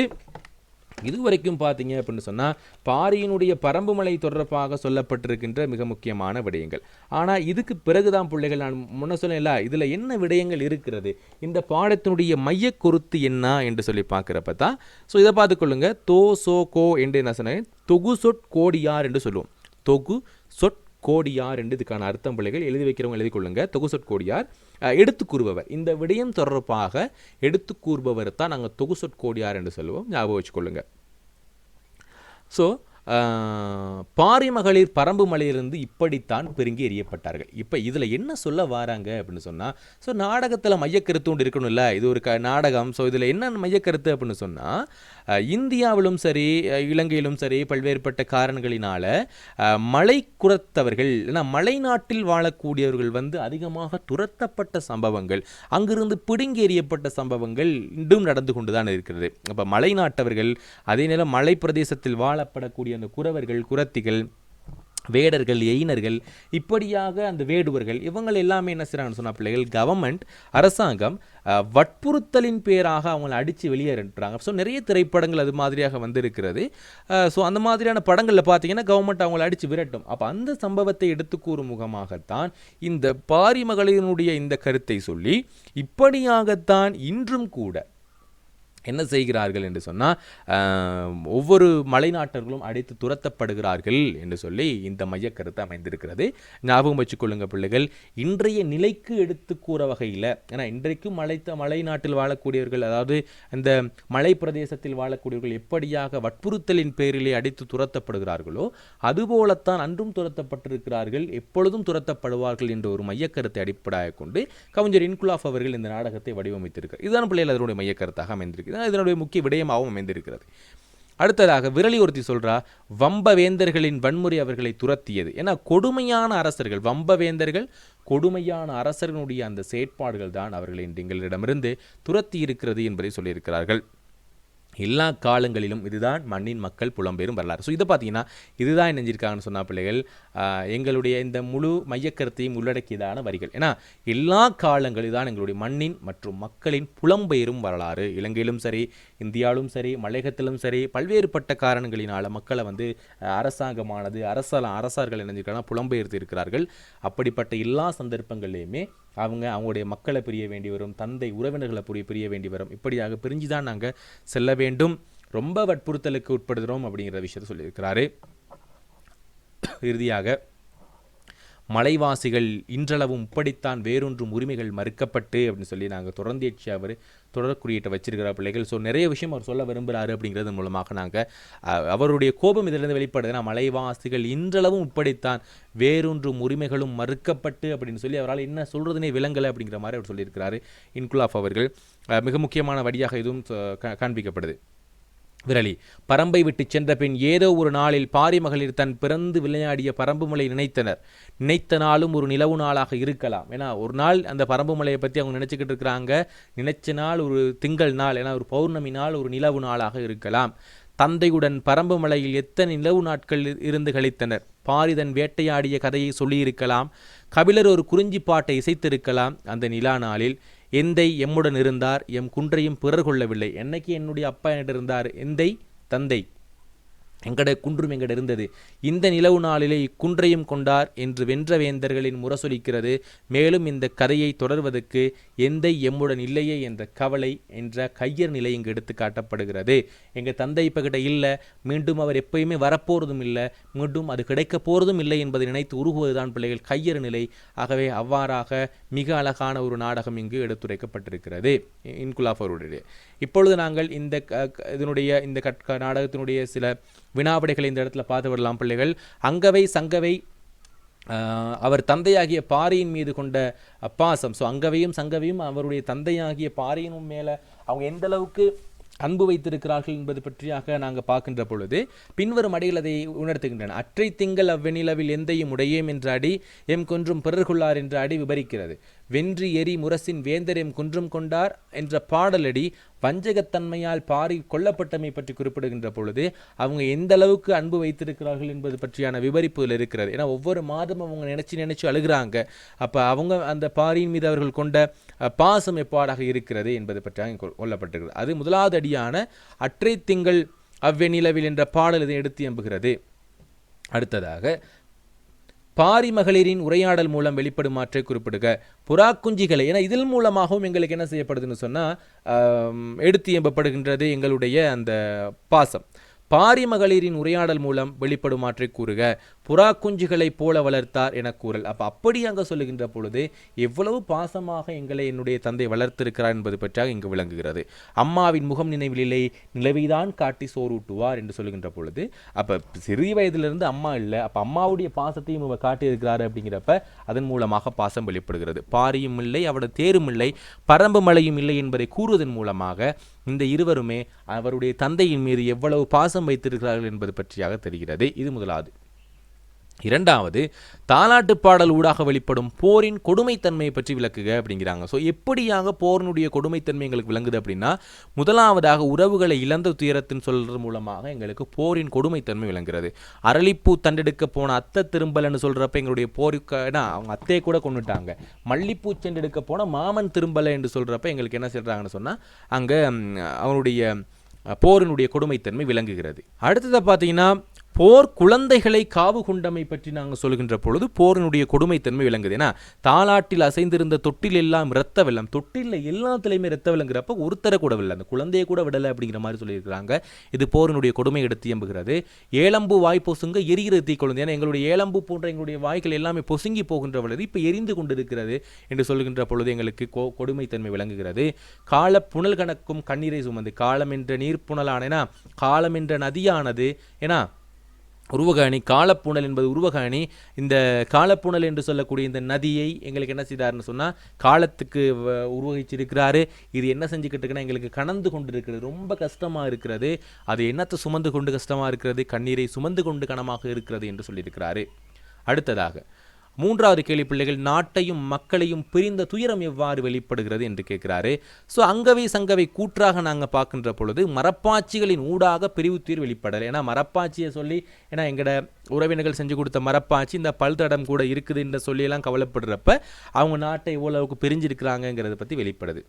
இதுவரைக்கும் பார்த்தீங்க அப்படின்னு சொன்னால் பாரியினுடைய பரம்புமலை தொடர்பாக சொல்லப்பட்டிருக்கின்ற மிக முக்கியமான விடயங்கள். ஆனால் இதுக்கு பிறகுதான் பிள்ளைகள் நான் முன்ன சொன்னேன்ல, இதில் என்ன விடயங்கள் இருக்கிறது, இந்த பாடத்தினுடைய மையக்கருத்து என்ன என்று சொல்லி பார்க்குறப்ப தான். ஸோ இதை பார்த்துக்கொள்ளுங்க. தோ சோ கோ என்று என்ன சொன்னேன், தொகு சொற் கோடியார் என்று சொல்லுவோம். தொகு சொற் கோடியார் என்று இதுக்கான அர்த்தம் பிள்ளைகள் எழுதி வைக்கிறவங்க எழுதி கொள்ளுங்க. தொகு சொற்கோடியார் எடுத்து கூறுபவர். இந்த விடயம் தொடர்பாக எடுத்து கூறுபவர் தான் நாங்கள் தொகு சொற்கோடியார் என்று சொல்லுவோம். ஞாபகம் வச்சுக்கொள்ளுங்க. ஸோ பாரி மகளிர் பரம்பு மலையிலிருந்து இப்படித்தான் பெருங்கி எறியப்பட்டார்கள். இப்போ இதில் என்ன சொல்ல வராங்க அப்படின்னு சொன்னால், ஸோ நாடகத்தில் மையக்கருத்து ஒன்று இருக்கணும்ல, இது ஒரு நாடகம். ஸோ இதில் என்ன மையக்கருத்து அப்படின்னு சொன்னால், இந்தியாவிலும் சரி இலங்கையிலும் சரி பல்வேறுபட்ட காரணங்களினால மலை குறத்தவர்கள், ஏன்னா மலை நாட்டில் வாழக்கூடியவர்கள் அதிகமாக துரத்தப்பட்ட சம்பவங்கள், அங்கிருந்து பிடுங்கி எறியப்பட்ட சம்பவங்கள் இன்றும் நடந்து கொண்டு தான் இருக்கிறது. அப்போ மலை நாட்டவர்கள், அதே நேரம் மலை பிரதேசத்தில் வாழப்படக்கூடிய அந்த குறவர்கள், குறத்திகள், வேடர்கள், எயினர்கள், இப்படியாக அந்த வேடுவர்கள், இவங்க எல்லாமே என்ன செய்கிறாங்கன்னு சொன்னால், பிள்ளைகள் கவர்மெண்ட், அரசாங்கம் வற்புறுத்தலின் பேராக அவங்களை அடித்து வெளியேறாங்க. ஸோ நிறைய திரைப்படங்கள் அது மாதிரியாக வந்திருக்கிறது. ஸோ அந்த மாதிரியான படங்களில் பார்த்தீங்கன்னா கவர்மெண்ட் அவங்களை அடித்து விரட்டும். அப்போ அந்த சம்பவத்தை எடுத்து கூறும் முகமாகத்தான் இந்த பாரி மகளினுடைய இந்த கருத்தை சொல்லி, இப்படியாகத்தான் இன்றும் கூட என்ன செய்கிறார்கள் என்று சொன்னால், ஒவ்வொரு மலைநாட்டர்களும் அடித்து துரத்தப்படுகிறார்கள் என்று சொல்லி இந்த மையக்கருத்து அமைந்திருக்கிறது. ஞாபகம் வச்சுக்கொள்ளுங்க பிள்ளைகள், இன்றைய நிலைக்கு எடுத்து கூற வகையில், ஏன்னா இன்றைக்கும் மலை நாட்டில் வாழக்கூடியவர்கள், அதாவது இந்த மலை பிரதேசத்தில் வாழக்கூடியவர்கள் எப்படியாக வற்புறுத்தலின் பேரிலே அடித்து துரத்தப்படுகிறார்களோ அதுபோலத்தான் அன்றும் துரத்தப்பட்டிருக்கிறார்கள், எப்பொழுதும் துரத்தப்படுவார்கள் என்ற ஒரு மையக்கருத்தை அடிப்படையாக கொண்டு கவிஞர் இன்குலாப் அவர்கள் இந்த நாடகத்தை வடிவமைத்திருக்கிறார். இதுதான் பிள்ளைகள் அதனுடைய மையக்கருத்தாக அமைந்திருக்கிறது. இதனுடைய முக்கிய விடயமாகவும் அமைந்திருக்கிறது. அடுத்ததாக விரலி ஒருத்தி சொல்றா, வம்பவேந்தர்களின் வன்முறை அவர்களை துரத்தியது. ஏன்னா கொடுமையான அரசர்கள், வம்பவேந்தர்கள் கொடுமையான அரசர்களுடைய அந்த செயற்பாடுகள் தான் அவர்களை எங்களிடமிருந்து துரத்தி இருக்கிறது என்பதை சொல்லியிருக்கிறார்கள். எல்லா காலங்களிலும் இதுதான் மண்ணின் மக்கள் புலம்பெயரும் வரலாறு. ஸோ இதை பார்த்தீங்கன்னா இதுதான் நினைஞ்சிருக்காங்கன்னு சொன்னால் பிள்ளைகள், எங்களுடைய இந்த முழு மையக்கருத்தையும் உள்ளடக்கியதான வரிகள். ஏன்னா எல்லா காலங்களும் தான் எங்களுடைய மண்ணின் மற்றும் மக்களின் புலம்பெயரும் வரலாறு. இலங்கையிலும் சரி, இந்தியாவிலும் சரி, மலையகத்திலும் சரி, பல்வேறுபட்ட காரணங்களினால் மக்களை அரசாங்கமானது, அரசர்கள் நினைஞ்சிருக்காங்க புலம்பெயர்த்து இருக்கிறார்கள். அப்படிப்பட்ட எல்லா சந்தர்ப்பங்களையுமே அவங்களுடைய மக்களை பிரிய வேண்டி வரும், தந்தை உறவினர்களை பிரிய வேண்டி வரும். இப்படியாக பிரிஞ்சு தான் நாங்கள் செல்ல வேண்டும், ரொம்ப வற்புறுத்தலுக்கு உட்படுகிறோம் அப்படிங்கிற விஷயத்தை சொல்லியிருக்கிறாரு. இறுதியாக மலைவாசிகள் இன்றளவும் இப்படித்தான் வேறொன்றும் உரிமைகள் மறுக்கப்பட்டு அப்படின்னு சொல்லி நாங்கள் தொடர்ந்தேச்சு அவர் தொடர்குறியீட்டை வச்சிருக்கிற பிள்ளைகள். ஸோ நிறைய விஷயம் அவர் சொல்ல விரும்புகிறாரு. அப்படிங்கிறது மூலமாக நாங்கள் அவருடைய கோபம் இதிலிருந்து வெளிப்படுதுன்னா, மலைவாசிகள் இன்றளவும் இப்படித்தான் வேறொன்றும் உரிமைகளும் மறுக்கப்பட்டு அப்படின்னு சொல்லி அவரால் என்ன சொல்கிறதுனே விளங்கலை அப்படிங்கிற மாதிரி அவர் சொல்லியிருக்கிறாரு இன்குலாப் அவர்கள். மிக முக்கியமான வழியாக இதுவும் காண்பிக்கப்படுது. விரலி, பரம்பை விட்டு சென்ற பின் ஏதோ ஒரு நாளில் பாரி மகளிர் தன் பிறந்து விளையாடிய பரம்பு மலை நினைத்த நாளும் ஒரு நிலவு நாளாக இருக்கலாம். ஏன்னா ஒரு நாள் அந்த பரம்பு மலையை பற்றி அவங்க நினச்சிக்கிட்டு இருக்கிறாங்க, நினைச்ச நாள் ஒரு திங்கள் நாள், ஏன்னா ஒரு பௌர்ணமி நாள் ஒரு நிலவு நாளாக இருக்கலாம். தந்தையுடன் பரம்பு மலையில் எத்தனை நிலவு நாட்கள் இருந்து கழித்தனர். பாரிதன் வேட்டையாடிய கதையை சொல்லியிருக்கலாம். கபிலர் ஒரு குறிஞ்சி பாட்டை இசைத்திருக்கலாம். அந்த நிலா நாளில் எந்தை எம்முடன் இருந்தார், எம் குன்றையும் பிறர் கொள்ளவில்லை. என்னைக்கு என்னுடைய அப்பா என்கிட்ட இருந்தார், எந்தை தந்தை எங்கட குன்றும் எங்கட இருந்தது, இந்த நிலவு நாளிலே இக்குன்றையும் கொண்டார் என்று வென்ற வேந்தர்களின் முரசொலிக்கிறது. மேலும் இந்த கதையை தொடர்வதற்கு எந்தை எம்முடன் இல்லையே என்ற கவலை என்ற கையர் நிலை இங்கு எடுத்து காட்டப்படுகிறது. எங்கள் தந்தை இப்போ கிட்ட இல்லை, மீண்டும் அவர் எப்பயுமே வரப்போறதும் இல்லை, மீண்டும் அது கிடைக்க போறதும் இல்லை என்பதை நினைத்து உருகுவதுதான் பிள்ளைகள் கையர் நிலை. ஆகவே அவ்வாறாக மிக அழகான ஒரு நாடகம் இங்கு எடுத்துரைக்கப்பட்டிருக்கிறது இன்குலாப் அவருடைய. இப்பொழுது நாங்கள் இதனுடைய இந்த நாடகத்தினுடைய சில வினாவிடைகளை இந்த இடத்துல பார்த்து விடலாம் பிள்ளைகள். அங்கவை சங்கவை அவர் தந்தையாகிய பாரியின் மீது கொண்ட பாசம். ஸோ அங்கவையும் சங்கவையும் அவருடைய தந்தையாகிய பாரியின் மேலே அவங்க எந்த அளவுக்கு அன்பு வைத்திருக்கிறார்கள் என்பது பற்றியாக நாங்கள் பார்க்கின்ற பொழுது பின்வரும் அடிகள் அதை உணர்த்துகின்றன. அற்றை திங்கள் அவ்வெண்ணிலவில் எந்தையும் உடையேம் என்ற அடி எம் கொன்றும் பிறர்கொள்ளார் என்ற அடி விபரிக்கிறது. வென்றி எரி முரசின் வேந்தர் எம் குன்றும் கொண்டார் என்ற பாடலடி வஞ்சகத்தன்மையால் பாரி கொல்லப்பட்டமை பற்றி குறிப்பிடுகின்ற பொழுது அவங்க எந்த அளவுக்கு அன்பு வைத்திருக்கிறார்கள் என்பது பற்றியான விவரிப்புகள் இருக்கிறது. ஏன்னா ஒவ்வொரு மாதமும் அவங்க நினைச்சு அழுகிறாங்க. அப்போ அவங்க அந்த பாரியின் மீது அவர்கள் கொண்ட பாசம் எப்பாடாக இருக்கிறது என்பது பற்றியாக கொல்லப்பட்டிருக்கிறது. அது முதலாவது அடியான அற்றை திங்கள் அவ்வெண்ணிலவில் என்ற பாடல் இதை எடுத்து எம்புகிறது. அடுத்ததாக பாரி மகளிரின் உரையாடல் மூலம் வெளிப்படும் மாற்றை குறிப்பிடுக. புறா குஞ்சிகளை, ஏன்னா இதில் மூலமாகவும் எங்களுக்கு என்ன செய்யப்படுதுன்னு சொன்னால் எடுத்து எம்பப்படுகின்றது எங்களுடைய அந்த பாசம். பாரி மகளிரின் உரையாடல் மூலம் வெளிப்படும் மாற்றை கூறுக. புறா குஞ்சுகளைப் போல வளர்த்தார் என கூறல். அப்படி அங்கே சொல்லுகின்ற பொழுது எவ்வளவு பாசமாக எங்களை என்னுடைய தந்தை வளர்த்திருக்கிறார் என்பது பற்றியாக இங்கு விளங்குகிறது. அம்மாவின் முகம் நினைவிலே நிலவைதான் காட்டி சோறூட்டுவார் என்று சொல்லுகின்ற பொழுது அப்போ சிறிய வயதிலிருந்து அம்மா இல்லை, அப்போ அம்மாவுடைய பாசத்தையும் இவர் காட்டியிருக்கிறார். அப்படிங்கிறப்ப அதன் மூலமாக பாசம் வெளிப்படுகிறது. பாரியும் இல்லை, அவரது தேரும் இல்லை, பரம்பு மலையும் இல்லை என்பதை கூறுவதன் மூலமாக இந்த இருவருமே அவருடைய தந்தையின் மீது எவ்வளவு பாசம் வைத்திருக்கிறார்கள் என்பது பற்றியாக தெரிகிறது. இது முதலாவது. இரண்டாவது, தாலாட்டு பாடல் ஊடாக வெளிப்படும் போரின் கொடுமைத்தன்மையை பற்றி விளக்குக அப்படிங்கிறாங்க. ஸோ எப்படியாக போரினுடைய கொடுமைத்தன்மை எங்களுக்கு விளங்குது அப்படின்னா, முதலாவதாக உறவுகளை இழந்த துயரத்தின் சொல்றது மூலமாக எங்களுக்கு போரின் கொடுமைத்தன்மை விளங்குகிறது. அரளிப்பூ தண்டெடுக்க போன அத்தை திரும்பலன்னு சொல்றப்ப எங்களுடைய போருக்குன்னா அவங்க அத்தையை கூட கொண்டுட்டாங்க. மல்லிப்பூ செண்டெடுக்க போன மாமன் திரும்பலை என்று சொல்றப்ப எங்களுக்கு என்ன சொல்றாங்கன்னு சொன்னா அங்கே அவனுடைய போரினுடைய கொடுமைத்தன்மை விளங்குகிறது. அடுத்ததை பார்த்தீங்கன்னா, போர் குழந்தைகளை காவு கொண்டமை பற்றி நாங்கள் சொல்கின்ற பொழுது போரினுடைய கொடுமைத்தன்மை விளங்குது. ஏன்னா தாலாட்டில் அசைந்திருந்த தொட்டில் எல்லாம் இரத்த வெள்ளம், தொட்டில் எல்லாத்துலேயுமே இரத்த வெள்ளங்கிறப்ப ஒருத்தரை கூட விடலை, அந்த குழந்தையை கூட விடலை அப்படிங்கிற மாதிரி சொல்லியிருக்கிறாங்க. இது போரினுடைய கொடுமை எடுத்து எம்புகிறது. ஏலம்பு வாய் பொசுங்க எரிகிற தீ கொழுந்து, ஏன்னா எங்களுடைய ஏலம்பு போன்ற எங்களுடைய வாய்கள் எல்லாமே பொசுங்கி போகின்ற பொழுது இப்போ எரிந்து கொண்டிருக்கிறது என்று சொல்கின்ற பொழுது எங்களுக்கு கொடுமைத்தன்மை விளங்குகிறது. கால புனல் கணக்கும் கண்ணீரை சுமந்து, காலம் என்ற நீர்ப்புணலான காலம் என்ற நதியானது ஏன்னா உருவகாணி, காலப்புணல் என்பது உருவகாணி. இந்த காலப்புணல் என்று சொல்லக்கூடிய இந்த நதியை எங்களுக்கு என்ன செய்தார்னு சொன்னால் காலத்துக்கு உருவகிச்சிருக்கிறாரு. இது என்ன செஞ்சுக்கிட்டு இருக்குன்னா எங்களுக்கு கணந்து கொண்டு இருக்கிறது, ரொம்ப கஷ்டமாக இருக்கிறது. அது என்னத்தை சுமந்து கொண்டு கஷ்டமாக இருக்கிறது, கண்ணீரை சுமந்து கொண்டு கனமாக இருக்கிறது என்று சொல்லியிருக்கிறாரு. அடுத்ததாக மூன்றாவது கேள்வி, பிள்ளைகள் நாட்டையும் மக்களையும் பிரிந்த துயரம் எவ்வாறு வெளிப்படுகிறது என்று கேட்கிறாரு. ஸோ அங்கவை சங்கவை கூற்றாக நாங்கள் பார்க்கின்ற பொழுது மரப்பாச்சிகளின் ஊடாக பிரிவு துயர் வெளிப்படலை. ஏன்னா மரப்பாச்சியை சொல்லி ஏன்னா எங்களோட உறவினர்கள் செஞ்சு கொடுத்த மரப்பாச்சி இந்த பல்தடம் கூட இருக்குது என்று சொல்லியெல்லாம் கவலைப்படுறப்ப அவங்க நாட்டை எவ்வளவுக்கு பிரிஞ்சிருக்கிறாங்கிறத பற்றி வெளிப்படுது.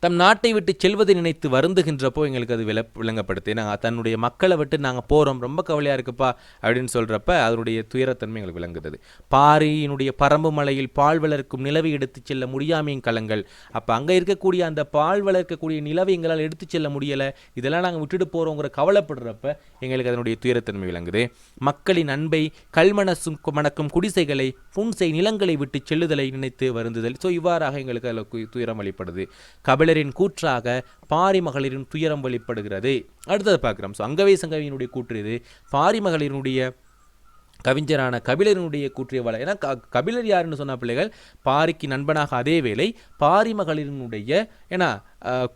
தம் நாட்டை விட்டு செல்வதை நினைத்து வருந்துகின்றப்போ எங்களுக்கு அது விளங்கப்படுத்து. நாங்கள் தன்னுடைய மக்களை விட்டு நாங்கள் போகிறோம், ரொம்ப கவலையாக இருக்குப்பா அப்படின்னு சொல்கிறப்ப அதனுடைய துயரத்தன்மை எங்களுக்கு விளங்குது. பாரியினுடைய பரம்பு மலையில் பால் வளர்க்கும் நிலவை எடுத்து செல்ல முடியாமையும் கலங்கள். அப்போ அங்கே இருக்கக்கூடிய அந்த பால் வளர்க்கக்கூடிய நிலவை எங்களால் எடுத்து செல்ல முடியலை, இதெல்லாம் நாங்கள் விட்டுட்டு போகிறோங்கிற கவலைப்படுறப்ப எங்களுக்கு அதனுடைய துயரத்தன்மை விளங்குது. மக்களின் அன்பை கல்மனசும் மணக்கும் குடிசைகளை புன்சை நிலங்களை விட்டு செல்லுதலை நினைத்து வருந்துதல். ஸோ இவ்வாறாக எங்களுக்கு அதில் துயரம் வெளிப்படுது. கபிலரின் கூற்றாக பாரி மகளிரின் துயரம் வெளிப்படுகிறது. அடுத்தது பார்க்குறோம். ஸோ அங்கவை சங்கவியினுடைய கூற்று இது. பாரி மகளிரினுடைய கவிஞரான கபிலரினுடைய கூற்றிய வள. ஏன்னா கபிலர் யாருன்னு சொன்ன பிள்ளைகள் பாரிக்கு நண்பனாக அதே வேளை பாரி மகளிரினுடைய ஏன்னா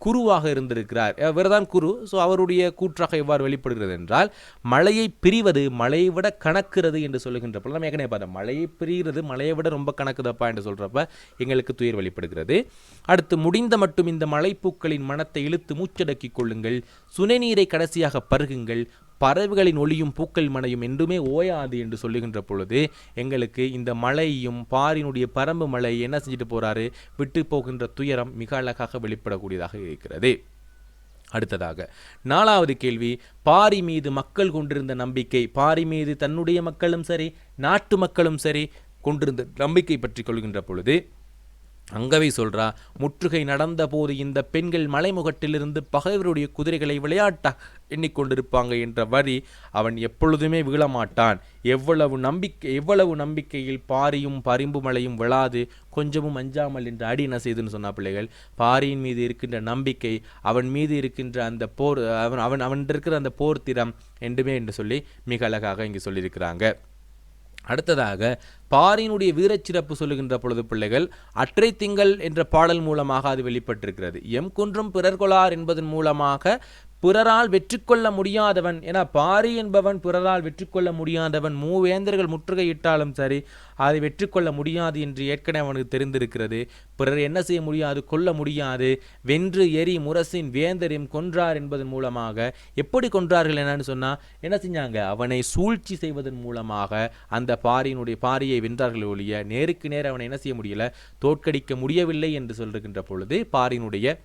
குருவாக இருந்திருக்கிறார், இவர்தான் குரு. ஸோ அவருடைய கூற்றாக எவ்வாறு வெளிப்படுகிறது என்றால், மழையை பிரிவது மழையை விட கணக்குறது என்று சொல்லுகின்ற பொழுது நம்ம ஏற்கனவே பார்த்தோம், மழையை பிரிகிறது மழையை விட ரொம்ப கணக்குதப்பா என்று சொல்கிறப்ப எங்களுக்கு துயர் வெளிப்படுகிறது. அடுத்து, முடிந்த மட்டும் இந்த மலைப்பூக்களின் மனத்தை இழுத்து மூச்சடக்கிக் கொள்ளுங்கள், சுனைநீரை கடைசியாக பருகுங்கள், பறவைகளின் ஒளியும் பூக்கள் மனையும் என்றுமே ஓயாது என்று சொல்லுகின்ற பொழுது எங்களுக்கு இந்த மலையும் பாரினுடைய பரம்பு மலை என்ன செஞ்சுட்டு போறாரு, விட்டு போகின்ற துயரம் மிக அழகாக வெளிப்படக்கூடியதாக இருக்கிறது. அடுத்ததாக நாலாவது கேள்வி, பாரி மீது மக்கள் கொண்டிருந்த நம்பிக்கை, பாரி மீது தன்னுடைய மக்களும் சரி நாட்டு மக்களும் சரி கொண்டிருந்த நம்பிக்கை பற்றி கொள்கின்ற பொழுது அங்கவை சொல்றா, முற்றுகை நடந்த போது இந்த பெண்கள் மலைமுகட்டிலிருந்து பகைவருடைய குதிரைகளை விளையாட்டா எண்ணிக்கொண்டிருப்பாங்க என்ற வரி அவன் எப்பொழுதுமே வீழமாட்டான். எவ்வளவு நம்பிக்கையில் பாரியும் பரிம்பு மலையும் விழாது கொஞ்சமும் அஞ்சாமல் என்ற அடி என்ன செய்துன்னு சொன்னா பிள்ளைகள், பாரியின் மீது இருக்கின்ற நம்பிக்கை, அவன் மீது இருக்கின்ற அந்த போர், அவன் இருக்கிற அந்த போர் திறம் என்றுமே என்று சொல்லி மிக அழகாக இங்கு சொல்லியிருக்கிறாங்க. அடுத்ததாக பாரியினுடைய வீரச்சிறப்பு சொல்லுகின்ற பொழுது பிள்ளைகள் அற்றை திங்கள் என்ற பாடல் மூலமாக அது வெளிப்பட்டிருக்கிறது. எம் குன்றும் பிறர் கொளார் என்பதன் மூலமாக பிறரால் வெற்றி கொள்ள முடியாதவன், ஏன்னா பாரி என்பவன் பிறரால் வெற்றி கொள்ள முடியாதவன், மூவேந்தர்கள் முற்றுகையிட்டாலும் சரி அதை வெற்றி கொள்ள முடியாது என்று ஏற்கனவே அவனுக்கு தெரிந்திருக்கிறது. பிறர் என்ன செய்ய முடியாது, கொல்ல முடியாது, வென்று எரி முரசின் வேந்தரையும் கொன்றார் என்பதன் மூலமாக எப்படி கொன்றார்கள் என்னன்னு சொன்னால் என்ன செஞ்சாங்க, அவனை சூழ்ச்சி செய்வதன் மூலமாக அந்த பாரியை வென்றார்கள் ஒழிய நேருக்கு நேர் அவனை என்ன செய்ய முடியல, தோற்கடிக்க முடியவில்லை என்று சொல்லுகின்ற பொழுது பாரியினுடைய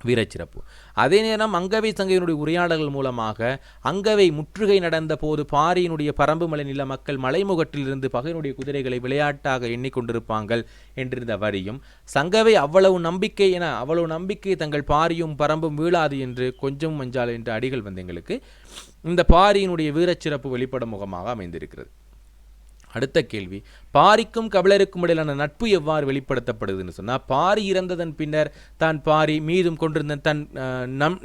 வீரச்சிறப்பு. அதே நேரம் அங்கவை சங்கையினுடைய உரையாடல்கள் மூலமாக அங்கவை முற்றுகை நடந்த போது பாரியினுடைய பரம்புமலை நில மக்கள் மலைமுகட்டிலிருந்து பகையினுடைய குதிரைகளை விளையாட்டாக எண்ணிக்கொண்டிருப்பார்கள் என்றிருந்த வரியும், சங்கவை அவ்வளவு நம்பிக்கை தங்கள் பாரியும் பரம்பும் வீழாது என்று கொஞ்சம் மஞ்சால் என்ற அடிகள் வந்து எங்களுக்கு இந்த பாரியினுடைய வீரச்சிறப்பு வெளிப்படும் முகமாக அமைந்திருக்கிறது. அடுத்த கேள்வி, பாரிக்கும் கபிலருக்கும் இடையிலான நட்பு எவ்வாறு வெளிப்படுத்தப்படுதுன்னு சொன்னால், பாரி இறந்ததன் பின்னர் தான் பாரி மீதும் கொண்டிருந்த தன்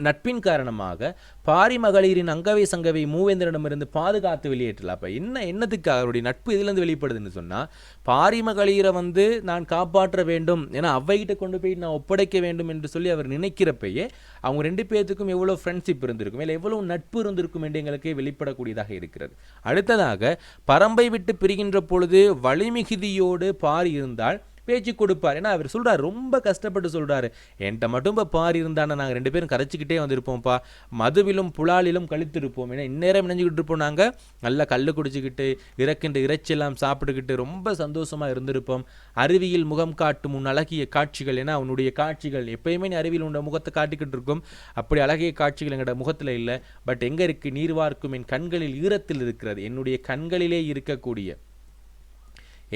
நட்பின் காரணமாக பாரி மகளிரின் அங்கவை சங்கவை மூவேந்தரிடமிருந்து பாதுகாத்து வெளியேற்றலாம். அப்போ என்னத்துக்காக அவருடைய நட்பு இதிலிருந்து வெளிப்படுதுன்னு சொன்னால், பாரி மகளிரை வந்து நான் காப்பாற்ற வேண்டும், ஏன்னா அவ்வைகிட்ட கொண்டு போய் நான் ஒப்படைக்க வேண்டும் என்று சொல்லி அவர் நினைக்கிறப்பயே அவங்க 2 பேர்த்துக்கும் எவ்வளோ ஃப்ரெண்ட்ஷிப் இருந்திருக்கும், இல்லை எவ்வளவு நட்பு இருந்திருக்கும் என்று எங்களுக்கு வெளிப்படக்கூடியதாக இருக்கிறது. அடுத்ததாக, பரம்பை விட்டு பிரிகின்ற பொழுது வலிமிகுதியோடு பாரி இருந்தால் பேச்சு கொடுப்பார். ஏன்னா அவர் சொல்கிறார், ரொம்ப கஷ்டப்பட்டு சொல்கிறாரு, என்கிட்ட மட்டும் இப்போ பாரி இருந்தானே நாங்கள் 2 பேரும் கரைச்சிக்கிட்டே வந்திருப்போம்ப்பா, மதுவிலும் புலாலிலும் கழித்திருப்போம், ஏன்னா இந்நேரம் நினைஞ்சிக்கிட்டு இருப்போம், நாங்கள் நல்லா கல் குடிச்சிக்கிட்டு இறக்கின்ற இறைச்செல்லாம் சாப்பிட்டுக்கிட்டு ரொம்ப சந்தோஷமாக இருந்திருப்போம். அருவியில் முகம் காட்டும் உன் அழகிய காட்சிகள், ஏன்னா உன்னுடைய காட்சிகள் எப்பயுமே நீ அருவியில் உன் முகத்தை காட்டிக்கிட்டு இருக்கும், அப்படி அழகிய காட்சிகள் எங்களோட முகத்தில் இல்லை, பட் எங்கே இருக்குது, நீர் வார்க்கும் என் கண்களில் ஈரத்தில் இருக்கிறது, என்னுடைய கண்களிலே இருக்கக்கூடிய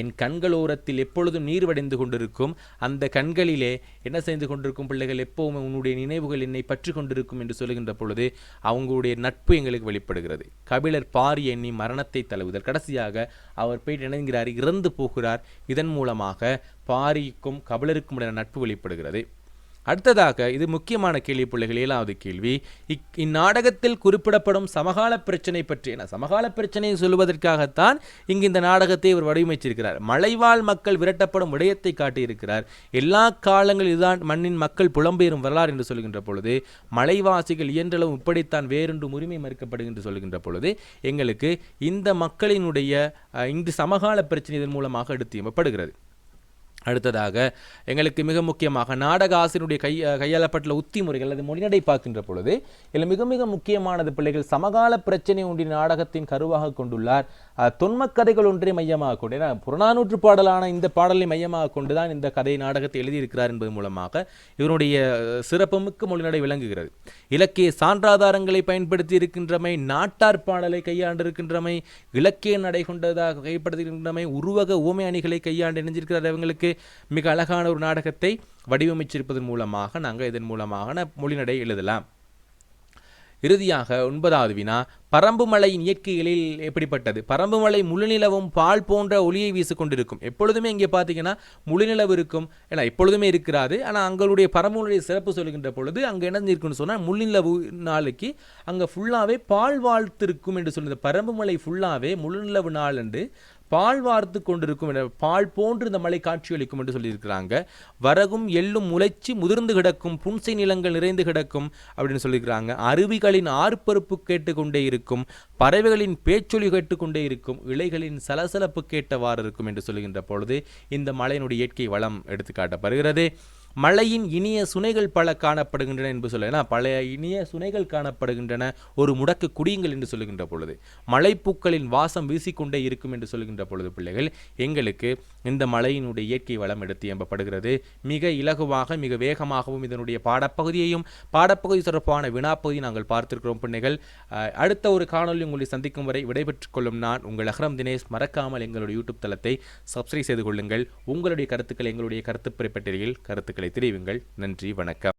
என் கண்களோரத்தில் எப்பொழுதும் நீர் வடைந்து கொண்டிருக்கும், அந்த கண்களிலே என்ன செய்து கொண்டிருக்கும் பிள்ளைகள், எப்போவுமே உன்னுடைய நினைவுகள் என்னை பற்றி கொண்டிருக்கும் என்று சொல்லுகின்ற பொழுது அவங்களுடைய நட்பு எங்களுக்கு வெளிப்படுகிறது. கபிலர் பாரி எண்ணி மரணத்தை தழுவுதல், கடைசியாக அவர் போய் நினைக்கிறார், இறந்து போகிறார். இதன் மூலமாக பாரிக்கும் கபிலருக்கும் இடையான நட்பு வெளிப்படுகிறது. அடுத்ததாக, இது முக்கியமான கேள்வி பிள்ளைகள், 7வது கேள்வி, இந்நாடகத்தில் குறிப்பிடப்படும் சமகால பிரச்சனை பற்றி, சமகால பிரச்சனையை சொல்வதற்காகத்தான் இங்கு இந்த நாடகத்தை இவர் வடிவமைச்சிருக்கிறார். மலைவாழ் மக்கள் விரட்டப்படும் விடயத்தை காட்டியிருக்கிறார். எல்லா காலங்களில் இதுதான் மண்ணின் மக்கள் புலம்பெயரும் வரலாறு என்று சொல்கின்ற பொழுது, மலைவாசிகள் இயன்றளவும் இப்படித்தான் வேறொன்று உரிமை மறுக்கப்படுகின்ற என்று சொல்கின்ற பொழுது எங்களுக்கு இந்த மக்களினுடைய இந்த சமகால பிரச்சனை இதன் மூலமாக எடுத்து எம்பப்படுகிறது. அடுத்ததாக, எங்களுக்கு மிக முக்கியமாக நாடக ஆசிரியருடைய கையாளப்பட்டுள்ள உத்தி முறைகள் அல்லது மொழிநடை பார்க்கின்ற பொழுது இதில் மிக மிக முக்கியமானது பிள்ளைகள், சமகால பிரச்சனை ஒன்றின் நாடகத்தின் கருவாக கொண்டுள்ளார். தொன்மக்கதைகள் ஒன்றை மையமாக கொண்டு, ஏன்னா புறநானூற்று பாடலான இந்த பாடலை மையமாக கொண்டுதான் இந்த கதை நாடகத்தை எழுதியிருக்கிறார் என்பது மூலமாக இவருடைய சிறப்புமிக்க மொழிநடை விளங்குகிறது. இலக்கிய சான்றாதாரங்களை பயன்படுத்தி இருக்கின்றமை, நாட்டார் பாடலை கையாண்டிருக்கின்றமை, இலக்கிய நடை கொண்டதாக கைப்படுத்தியிருக்கின்றமை, உருவக ஊமை அணிகளை கையாண்டு இணைஞ்சிருக்கிறார். அவங்களுக்கு மிக அழகான ஒரு நாடகத்தை வடிவமைச்சிருப்பதன் மூலமாக நாங்கள் இதன் மூலமாக மொழிநடை எழுதலாம். இறுதியாக 9வது வினா, பரம்புமலையின் இயற்கைகளில் எப்படிப்பட்டது? பரம்புமலை முழுநிலவும் பால் போன்ற ஒளியை வீசிக்கொண்டிருக்கும். எப்பொழுதுமே இங்கே பார்த்தீங்கன்னா முழுநிலவு இருக்கும், ஏன்னா எப்பொழுதுமே இருக்கிறாது. ஆனால் அங்களுடைய பரம்புமலையை சிறப்பு சொல்கின்ற பொழுது அங்கே என்ன இருக்குன்னு சொன்னால், முழுநிலவு நாளைக்கு அங்கே ஃபுல்லாகவே பால் வாழ்த்திருக்கும் என்று சொல்லுது. பரம்புமலை ஃபுல்லாகவே முழுநிலவு நாள் என்று பால் வார்த்து கொண்டிருக்கும், பால் போன்று இந்த மலை காட்சியளிக்கும் என்று சொல்லியிருக்கிறாங்க. வரகும் எள்ளும் முளைச்சி முதிர்ந்து கிடக்கும், புன்சை நிலங்கள் நிறைந்து கிடக்கும் அப்படின்னு சொல்லியிருக்கிறாங்க. அருவிகளின் ஆர்ப்பருப்பு கேட்டுக்கொண்டே இருக்கும், பறவைகளின் பேச்சொலி கேட்டுக்கொண்டே இருக்கும், இலைகளின் சலசலப்பு கேட்டவாறு இருக்கும் என்று சொல்லுகின்ற பொழுது இந்த மலையினுடைய இயற்கை வளம் எடுத்துக்காட்டப்படுகிறது. மலையின் இனிய சுனைகள் பல காணப்படுகின்றன என்று சொல்ல, பழைய இனிய சுனைகள் காணப்படுகின்றன, ஒரு முடக்கு குடியுங்கள் என்று சொல்லுகின்ற பொழுது மலைப்பூக்களின் வாசம் வீசிக்கொண்டே இருக்கும் என்று சொல்லுகின்ற பொழுது பிள்ளைகள் எங்களுக்கு இந்த மலையினுடைய இயற்கை வளம் எடுத்து எம்பப்படுகிறது. மிக இலகுவாக மிக வேகமாகவும் இதனுடைய பாடப்பகுதி தொடர்பான வினாப்பகுதி நாங்கள் பார்த்திருக்கிறோம் பிள்ளைகள். அடுத்த ஒரு காணொலி உங்களை சந்திக்கும் வரை விடைபெற்றுக் கொள்ளும் நான் உங்கள் அஹ்ரம் தினேஷ். மறக்காமல் எங்களுடைய யூடியூப் தளத்தை சப்ஸ்கிரைப் செய்து கொள்ளுங்கள். உங்களுடைய கருத்துக்களை எங்களுடைய கருத்துப்பெறப்பட்டியலில் கருத்துக்களை தெரிவிங்கள். நன்றி, வணக்கம்.